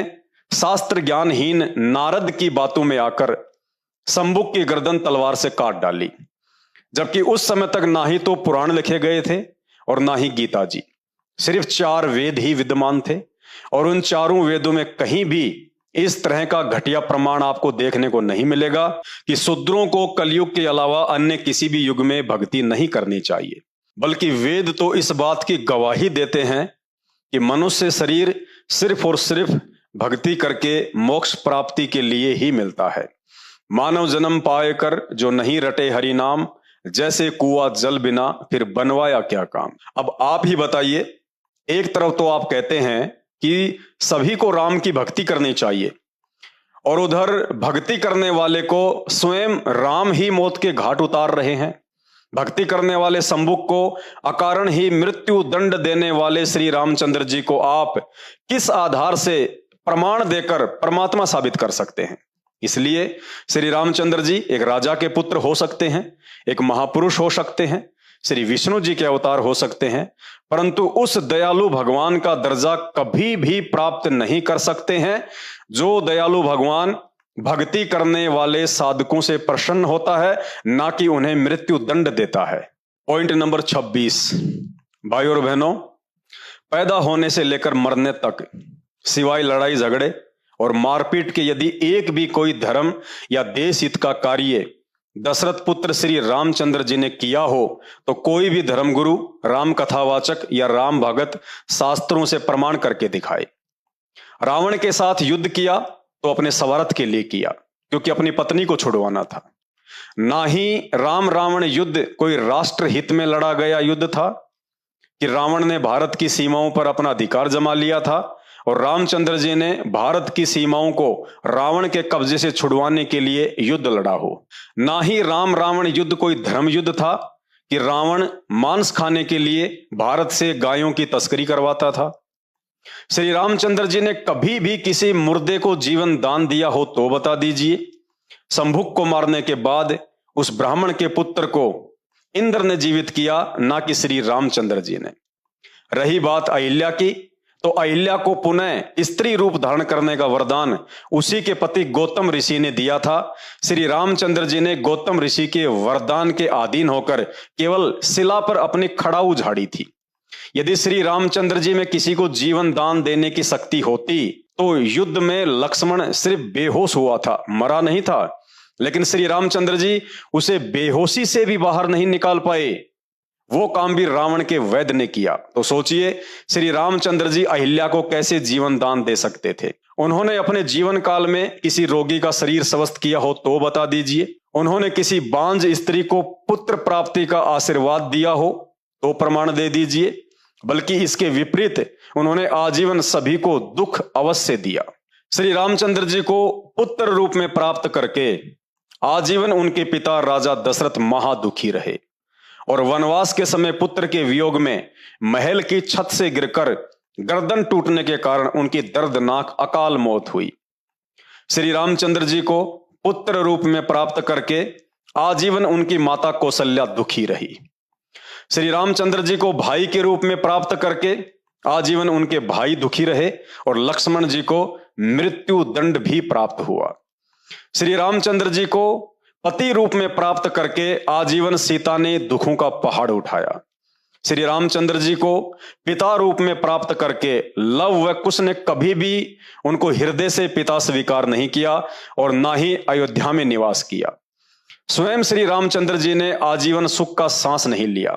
शास्त्र ज्ञानहीन नारद की बातों में आकर शंबुक की गर्दन तलवार से काट डाली, जबकि उस समय तक ना ही तो पुराण लिखे गए थे और ना ही गीता जी। सिर्फ 4 वेद ही विद्यमान थे और उन चारों वेदों में कहीं भी इस तरह का घटिया प्रमाण आपको देखने को नहीं मिलेगा कि शूद्रों को कलयुग के अलावा अन्य किसी भी युग में भक्ति नहीं करनी चाहिए। बल्कि वेद तो इस बात की गवाही देते हैं कि मनुष्य शरीर सिर्फ और सिर्फ भक्ति करके मोक्ष प्राप्ति के लिए ही मिलता है। मानव जन्म पाए कर जो नहीं रटे हरि नाम, जैसे कुआं जल बिना फिर बनवाया क्या काम। अब आप ही बताइए, एक तरफ तो आप कहते हैं कि सभी को राम की भक्ति करनी चाहिए और उधर भक्ति करने वाले को स्वयं राम ही मौत के घाट उतार रहे हैं। भक्ति करने वाले शंबुक को अकारण ही मृत्यु दंड देने वाले श्री रामचंद्र जी को आप किस आधार से प्रमाण देकर परमात्मा साबित कर सकते हैं? इसलिए श्री रामचंद्र जी एक राजा के पुत्र हो सकते हैं, एक महापुरुष हो सकते हैं, श्री विष्णु जी के अवतार हो सकते हैं, परंतु उस दयालु भगवान का दर्जा कभी भी प्राप्त नहीं कर सकते हैं जो दयालु भगवान भक्ति करने वाले साधकों से प्रसन्न होता है, ना कि उन्हें मृत्यु दंड देता है। पॉइंट नंबर 26, भाइयों और बहनों, पैदा होने से लेकर मरने तक सिवाय लड़ाई झगड़े और मारपीट के यदि एक भी कोई धर्म या देश हित का कार्य दशरथ पुत्र श्री रामचंद्र जी ने किया हो तो कोई भी धर्मगुरु, राम कथावाचक या राम भगत शास्त्रों से प्रमाण करके दिखाए। रावण के साथ युद्ध किया तो अपने स्वार्थ के लिए किया, क्योंकि अपनी पत्नी को छुड़वाना था। ना ही राम रावण युद्ध कोई राष्ट्र हित में लड़ा गया युद्ध था कि रावण ने भारत की सीमाओं पर अपना अधिकार जमा लिया था और रामचंद्र जी ने भारत की सीमाओं को रावण के कब्जे से छुड़वाने के लिए युद्ध लड़ा हो। ना ही राम रावण युद्ध कोई धर्म युद्ध था कि रावण मांस खाने के लिए भारत से गायों की तस्करी करवाता था। श्री रामचंद्र जी ने कभी भी किसी मुर्दे को जीवन दान दिया हो तो बता दीजिए। शंभुक को मारने के बाद उस ब्राह्मण के पुत्र को इंद्र ने जीवित किया, ना कि श्री रामचंद्र जी ने। रही बात अहिल्या की, तो अहिल्या को पुनः स्त्री रूप धारण करने का वरदान उसी के पति गौतम ऋषि ने दिया था। श्री रामचंद्र जी ने गौतम ऋषि के वरदान के अधीन होकर केवल शिला पर अपनी खड़ाऊ झाड़ी थी। यदि श्री रामचंद्र जी में किसी को जीवन दान देने की शक्ति होती तो युद्ध में लक्ष्मण सिर्फ बेहोश हुआ था, मरा नहीं था। लेकिन श्री रामचंद्र जी उसे बेहोशी से भी बाहर नहीं निकाल पाए। वो काम भी रावण के वैद्य ने किया। तो सोचिए श्री रामचंद्र जी अहिल्या को कैसे जीवन दान दे सकते थे। उन्होंने अपने जीवन काल में किसी रोगी का शरीर स्वस्थ किया हो तो बता दीजिए। उन्होंने किसी बांझ स्त्री को पुत्र प्राप्ति का आशीर्वाद दिया हो तो प्रमाण दे दीजिए। बल्कि इसके विपरीत उन्होंने आजीवन सभी को दुख अवश्य दिया। श्री रामचंद्र जी को पुत्र रूप में प्राप्त करके आजीवन उनके पिता राजा दशरथ महादुखी रहे और वनवास के समय पुत्र के वियोग में महल की छत से गिरकर गर्दन टूटने के कारण उनकी दर्दनाक अकाल मौत हुई। श्री रामचंद्र जी को पुत्र रूप में प्राप्त करके आजीवन उनकी माता कौशल्या दुखी रही। श्री रामचंद्र जी को भाई के रूप में प्राप्त करके आजीवन उनके भाई दुखी रहे और लक्ष्मण जी को मृत्यु दंड भी प्राप्त हुआ। श्री रामचंद्र जी को पति रूप में प्राप्त करके आजीवन सीता ने दुखों का पहाड़ उठाया। श्री रामचंद्र जी को पिता रूप में प्राप्त करके लव व कुश ने कभी भी उनको हृदय से पिता स्वीकार नहीं किया और ना ही अयोध्या में निवास किया। स्वयं श्री रामचंद्र जी ने आजीवन सुख का सांस नहीं लिया।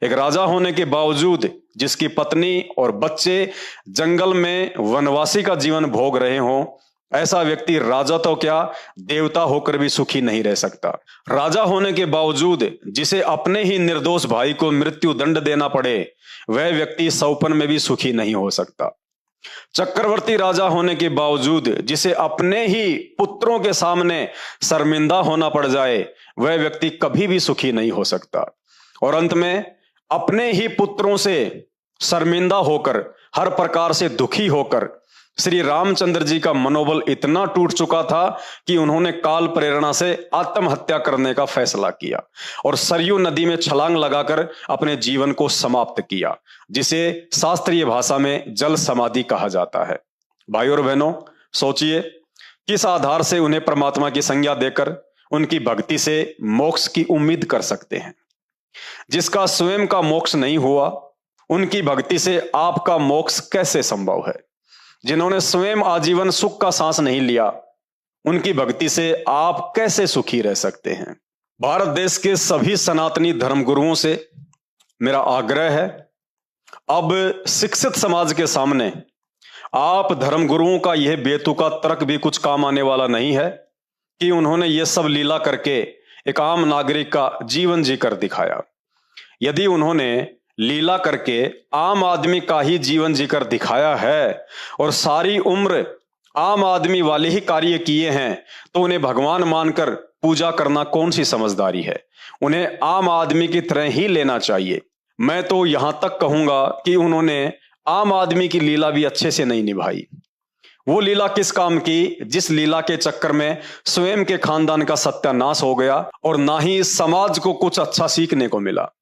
एक राजा होने के बावजूद जिसकी पत्नी और बच्चे जंगल में वनवासी का जीवन भोग रहे हों, ऐसा व्यक्ति राजा तो क्या देवता होकर भी सुखी नहीं रह सकता। राजा होने के बावजूद जिसे अपने ही निर्दोष भाई को मृत्यु दंड देना पड़े, वह व्यक्ति सौपन में भी सुखी नहीं हो सकता। चक्रवर्ती राजा होने के बावजूद जिसे अपने ही पुत्रों के सामने शर्मिंदा होना पड़ जाए, वह व्यक्ति कभी भी सुखी नहीं हो सकता। और अंत में अपने ही पुत्रों से शर्मिंदा होकर, हर प्रकार से दुखी होकर श्री रामचंद्र जी का मनोबल इतना टूट चुका था कि उन्होंने काल प्रेरणा से आत्महत्या करने का फैसला किया और सरयू नदी में छलांग लगाकर अपने जीवन को समाप्त किया, जिसे शास्त्रीय भाषा में जल समाधि कहा जाता है। भाई और बहनों, सोचिए किस आधार से उन्हें परमात्मा की संज्ञा देकर उनकी भक्ति से मोक्ष की उम्मीद कर सकते हैं। जिसका स्वयं का मोक्ष नहीं हुआ, उनकी भक्ति से आपका मोक्ष कैसे संभव है। जिन्होंने स्वयं आजीवन सुख का सांस नहीं लिया, उनकी भक्ति से आप कैसे सुखी रह सकते हैं। भारत देश के सभी सनातनी धर्मगुरुओं से मेरा आग्रह है, अब शिक्षित समाज के सामने आप धर्मगुरुओं का यह बेतुका तर्क भी कुछ काम आने वाला नहीं है कि उन्होंने ये सब लीला करके एक आम नागरिक का जीवन जीकर दिखाया। यदि उन्होंने लीला करके आम आदमी का ही जीवन जीकर दिखाया है और सारी उम्र आम आदमी वाले ही कार्य किए हैं, तो उन्हें भगवान मानकर पूजा करना कौन सी समझदारी है। उन्हें आम आदमी की तरह ही लेना चाहिए। मैं तो यहां तक कहूंगा कि उन्होंने आम आदमी की लीला भी अच्छे से नहीं निभाई। वो लीला किस काम की, जिस लीला के चक्कर में स्वयं के खानदान का सत्यानाश हो गया और ना ही समाज को कुछ अच्छा सीखने को मिला।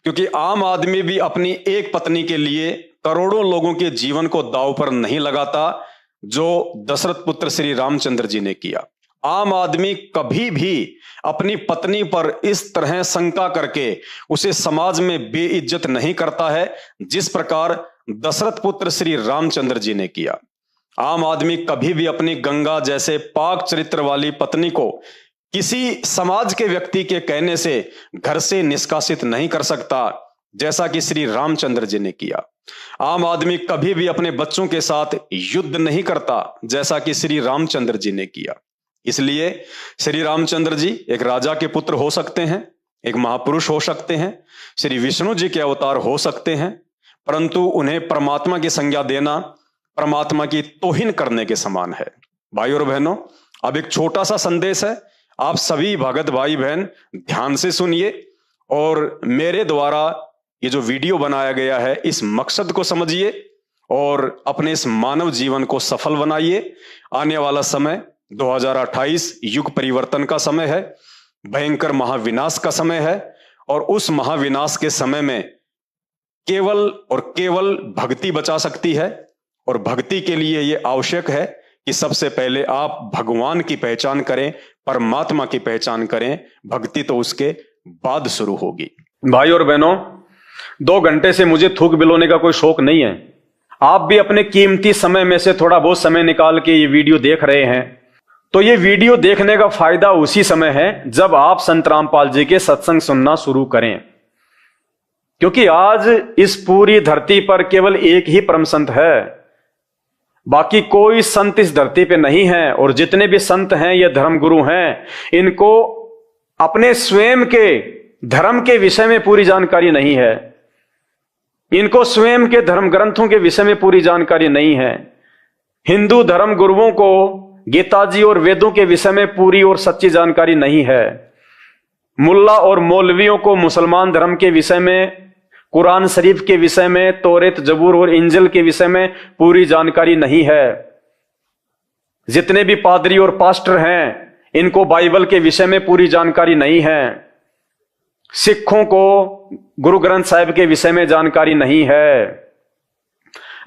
क्योंकि आम आदमी भी अपनी एक पत्नी के लिए करोड़ों लोगों के जीवन को दांव पर नहीं लगाता, जो दशरथ पुत्र श्री रामचंद्र जी ने किया। आम आदमी कभी भी अपनी पत्नी पर इस तरह शंका करके उसे समाज में बेइज्जत नहीं करता है, जिस प्रकार दशरथ पुत्र श्री रामचंद्र जी ने किया। आम आदमी कभी भी अपनी गंगा जैसे पाक चरित्र वाली पत्नी को किसी समाज के व्यक्ति के कहने से घर से निष्कासित नहीं कर सकता, जैसा कि श्री रामचंद्र जी ने किया। आम आदमी कभी भी अपने बच्चों के साथ युद्ध नहीं करता, जैसा कि श्री रामचंद्र जी ने किया। इसलिए श्री रामचंद्र जी एक राजा के पुत्र हो सकते हैं, एक महापुरुष हो सकते हैं, श्री विष्णु जी के अवतार हो सकते हैं, परंतु उन्हें परमात्मा की संज्ञा देना, परमात्मा की तौहीन करने के समान है। भाई और बहनों, अब एक छोटा सा संदेश है, आप सभी भगत भाई बहन ध्यान से सुनिए और मेरे द्वारा ये जो वीडियो बनाया गया है इस मकसद को समझिए और अपने इस मानव जीवन को सफल बनाइए। आने वाला समय 2028 युग परिवर्तन का समय है, भयंकर महाविनाश का समय है और उस महाविनाश के समय में केवल और केवल भक्ति बचा सकती है। और भक्ति के लिए यह आवश्यक है कि सबसे पहले आप भगवान की पहचान करें, परमात्मा की पहचान करें। भक्ति तो उसके बाद शुरू होगी। भाई और बहनों, 2 घंटे से मुझे थूक बिलोने का कोई शौक नहीं है। आप भी अपने कीमती समय में से थोड़ा बहुत समय निकाल के ये वीडियो देख रहे हैं, तो ये वीडियो देखने का फायदा उसी समय है जब आप संत रामपाल जी के सत्संग सुनना शुरू करें। क्योंकि आज इस पूरी धरती पर केवल एक ही परम संत है, बाकी कोई संत इस धरती पे नहीं है। और जितने भी संत हैं ये धर्म गुरु हैं, इनको अपने स्वयं के धर्म के विषय में पूरी जानकारी नहीं है, इनको स्वयं के धर्म ग्रंथों के विषय में पूरी जानकारी नहीं है। हिंदू धर्म गुरुओं को गीता जी और वेदों के विषय में पूरी और सच्ची जानकारी नहीं है। मुल्ला और मौलवियों को मुसलमान धर्म के विषय में, कुरान शरीफ के विषय में, तौरेत जबूर और इंजिल के विषय में पूरी जानकारी नहीं है। जितने भी पादरी और पास्टर हैं, इनको बाइबल के विषय में पूरी जानकारी नहीं है। सिखों को गुरु ग्रंथ साहिब के विषय में जानकारी नहीं है,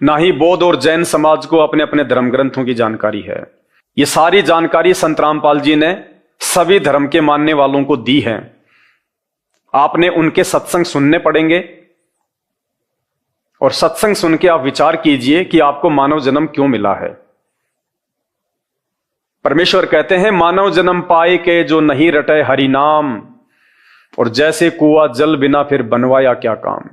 ना ही बौद्ध और जैन समाज को अपने अपने धर्म ग्रंथों की जानकारी है। ये सारी जानकारी संत रामपाल जी ने सभी धर्म के मानने वालों को दी है। आपने उनके सत्संग सुनने पड़ेंगे और सत्संग सुन के आप विचार कीजिए कि आपको मानव जन्म क्यों मिला है। परमेश्वर कहते हैं, मानव जन्म पाए के जो नहीं रटे हरि नाम, और जैसे कुआं जल बिना फिर बनवाया क्या काम।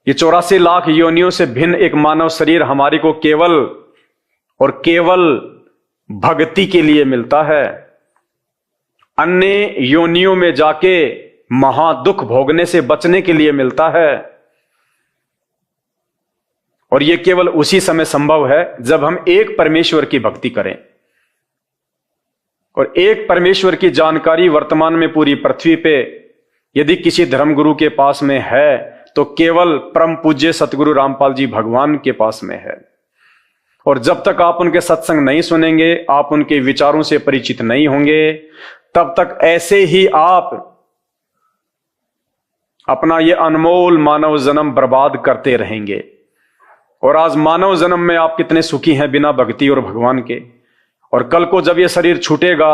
ये 84 लाख योनियों से भिन्न एक मानव शरीर हमारी को केवल और केवल भक्ति के लिए मिलता है। अन्य योनियों में जाके महादुख भोगने से बचने के लिए मिलता है। और यह केवल उसी समय संभव है जब हम एक परमेश्वर की भक्ति करें। और एक परमेश्वर की जानकारी वर्तमान में पूरी पृथ्वी पे यदि किसी धर्मगुरु के पास में है तो केवल परम पूज्य सतगुरु रामपाल जी भगवान के पास में है। और जब तक आप उनके सत्संग नहीं सुनेंगे, आप उनके विचारों से परिचित नहीं होंगे, तब तक ऐसे ही आप अपना ये अनमोल मानव जन्म बर्बाद करते रहेंगे। और आज मानव जन्म में आप कितने सुखी हैं बिना भक्ति और भगवान के। और कल को जब ये शरीर छूटेगा,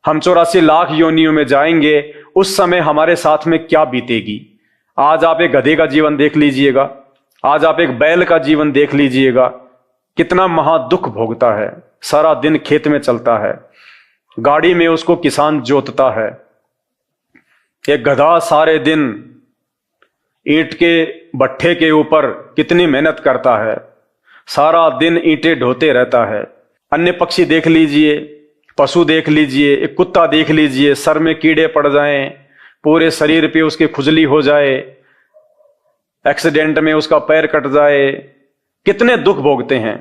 हम 84 लाख योनियों में जाएंगे, उस समय हमारे साथ में क्या बीतेगी। आज आप एक गधे का जीवन देख लीजिएगा, आज आप एक बैल का जीवन देख लीजिएगा, कितना महादुख भोगता है। सारा दिन खेत में चलता है, गाड़ी में उसको किसान जोतता है। एक गधा सारे दिन ईंट के भट्ठे के ऊपर कितनी मेहनत करता है, सारा दिन ईंटें ढोते रहता है। अन्य पक्षी देख लीजिए, पशु देख लीजिए, एक कुत्ता देख लीजिए, सर में कीड़े पड़ जाएं, पूरे शरीर पे उसके खुजली हो जाए, एक्सीडेंट में उसका पैर कट जाए, कितने दुख भोगते हैं।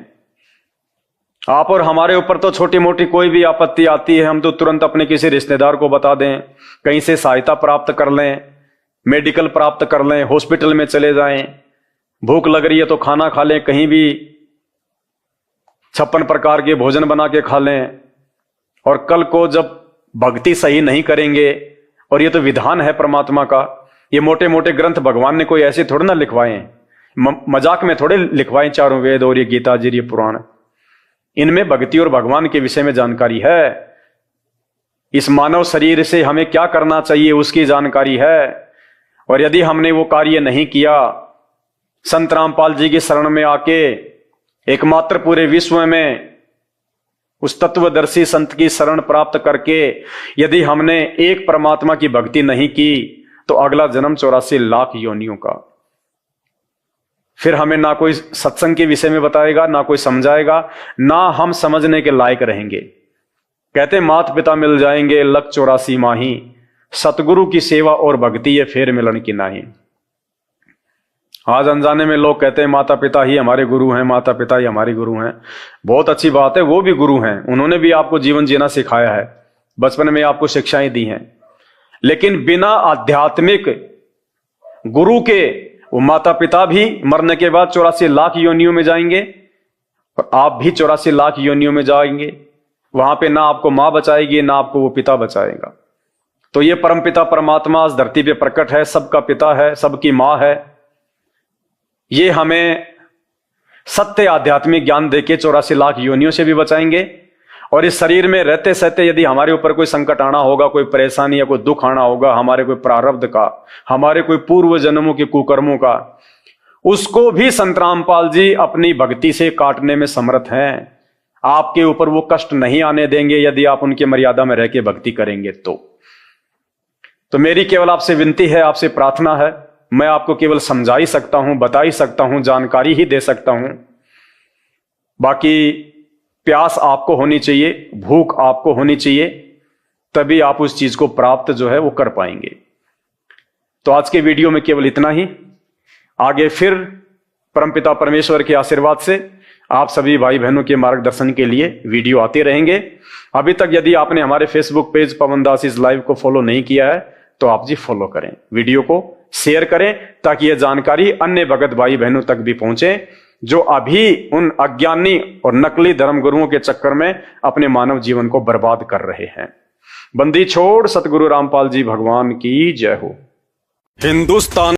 आप और हमारे ऊपर तो छोटी मोटी कोई भी आपत्ति आती है, हम तो तुरंत अपने किसी रिश्तेदार को बता दें, कहीं से सहायता प्राप्त कर लें, मेडिकल प्राप्त कर लें, हॉस्पिटल में चले जाएं। भूख लग रही है तो खाना खा लें, कहीं भी 56 प्रकार के भोजन बना के खा लें। और कल को जब भक्ति सही नहीं करेंगे, और ये तो विधान है परमात्मा का, ये मोटे मोटे ग्रंथ भगवान ने कोई ऐसे थोड़े ना लिखवाए, मजाक में थोड़े लिखवाए चारों वेद और ये गीता जी, ये पुराण, इनमें भक्ति और भगवान के विषय में जानकारी है। इस मानव शरीर से हमें क्या करना चाहिए उसकी जानकारी है। और यदि हमने वो कार्य नहीं किया, संत रामपाल जी की शरण में आके एकमात्र पूरे विश्व में उस तत्वदर्शी संत की शरण प्राप्त करके यदि हमने एक परमात्मा की भक्ति नहीं की, तो अगला जन्म 84 लाख योनियों का। फिर हमें ना कोई सत्संग के विषय में बताएगा, ना कोई समझाएगा, ना हम समझने के लायक रहेंगे। कहते माता पिता मिल जाएंगे लख 84 माही, सतगुरु की सेवा और भक्ति ये फेर मिलन की नाही। आज अनजाने में लोग कहते हैं माता पिता ही हमारे गुरु हैं, माता पिता ही हमारे गुरु हैं। बहुत अच्छी बात है, वो भी गुरु हैं, उन्होंने भी आपको जीवन जीना सिखाया है, बचपन में आपको शिक्षाएं दी हैं। लेकिन बिना आध्यात्मिक गुरु के वो माता पिता भी मरने के बाद 84 लाख योनियों में जाएंगे और आप भी 84 लाख योनियों में जाएंगे। वहां पे ना आपको मां बचाएगी, ना आपको वो पिता बचाएगा। तो ये परमपिता परमात्मा इस धरती पे प्रकट है, सबका पिता है, सबकी मां है। ये हमें सत्य आध्यात्मिक ज्ञान देके 84 लाख योनियों से भी बचाएंगे। और इस शरीर में रहते सहते यदि हमारे ऊपर कोई संकट आना होगा, कोई परेशानी या कोई दुख आना होगा, हमारे कोई प्रारब्ध का, हमारे कोई पूर्व जन्मों के कुकर्मों का, उसको भी संत रामपाल जी अपनी भक्ति से काटने में समर्थ हैं। आपके ऊपर वो कष्ट नहीं आने देंगे यदि आप उनकी मर्यादा में रह के भक्ति करेंगे। तो मेरी केवल आपसे विनती है, आपसे प्रार्थना है, मैं आपको केवल समझा ही सकता हूं, बता ही सकता हूं, जानकारी ही दे सकता हूं। बाकी प्यास आपको होनी चाहिए, भूख आपको होनी चाहिए, तभी आप उस चीज को प्राप्त जो है वो कर पाएंगे। तो आज के वीडियो में केवल इतना ही। आगे फिर परमपिता परमेश्वर के आशीर्वाद से आप सभी भाई बहनों के मार्गदर्शन के लिए वीडियो आते रहेंगे। अभी तक यदि आपने हमारे Facebook page Pawan Das is live को फॉलो नहीं किया है तो आप जी फॉलो करें, वीडियो को शेयर करें, ताकि यह जानकारी अन्य भगत भाई बहनों तक भी पहुंचे जो अभी उन अज्ञानी और नकली धर्मगुरुओं के चक्कर में अपने मानव जीवन को बर्बाद कर रहे हैं। बंदी छोड़ सतगुरु रामपाल जी भगवान की जय हो। हिंदुस्तान